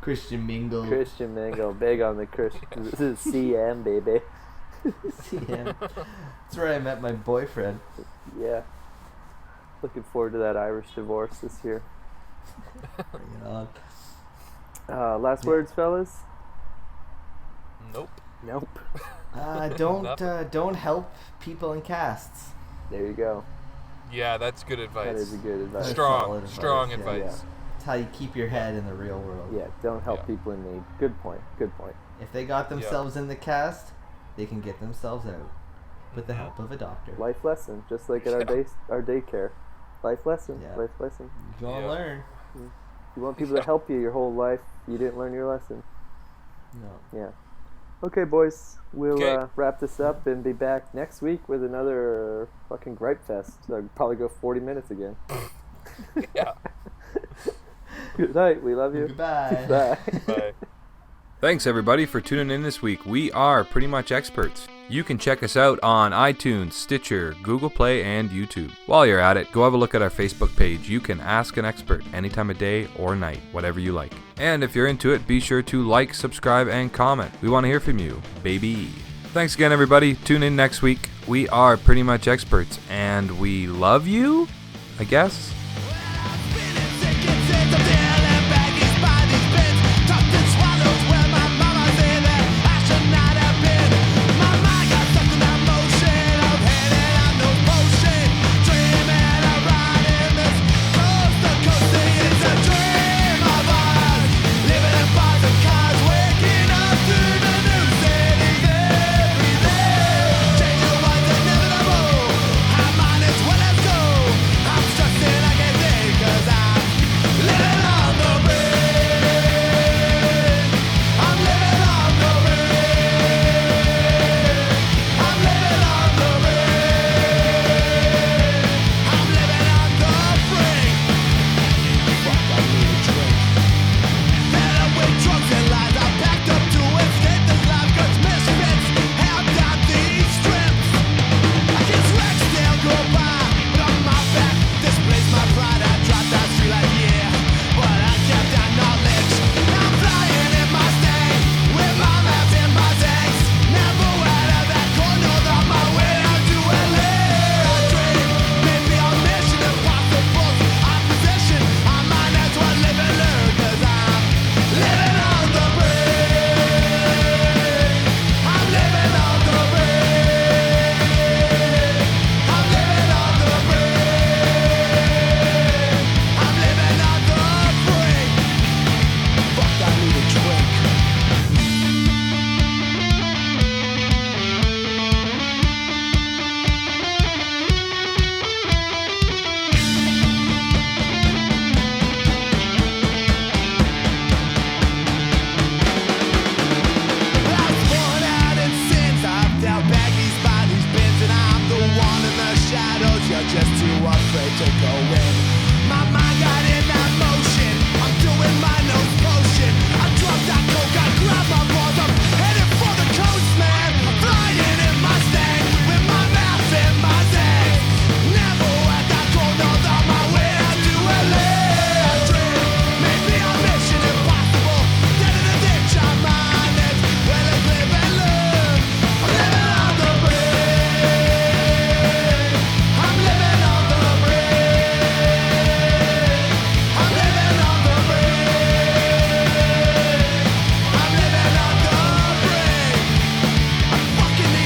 Christian Mingle. Christian Mingle, big on the Christian. This is CM, baby. CM. That's where I met my boyfriend. Yeah. Looking forward to that Irish divorce this year. Bring it on. Last words, fellas? Nope. Nope. Don't help people in casts. There you go. Yeah, that's good advice. That is a good advice. That's Strong solid advice. yeah. It's how you keep your head in the real world. Yeah, don't help Yeah. people in need. Good point. Good point. If they got themselves in the cast, they can get themselves out with the Mhm. help of a doctor. Life lesson, just like at our daycare. Life lesson. Yeah. Life lesson. You want to Yeah. learn? You want people to help you your whole life. You didn't learn your lesson. No. Yeah. Okay, boys. We'll Okay. wrap this up and be back next week with another fucking gripe fest. I'll probably go 40 minutes again. Yeah. Good night. We love you. Goodbye. Bye. Bye. Thanks everybody for tuning in this week. We are Pretty Much Experts. You can check us out on iTunes, Stitcher, Google Play, and YouTube. While you're at it, go have a look at our Facebook page. You can ask an expert any time of day or night, whatever you like. And if you're into it, be sure to like, subscribe, and comment. We want to hear from you, baby. Thanks again, everybody. Tune in next week. We are Pretty Much Experts, and we love you, I guess.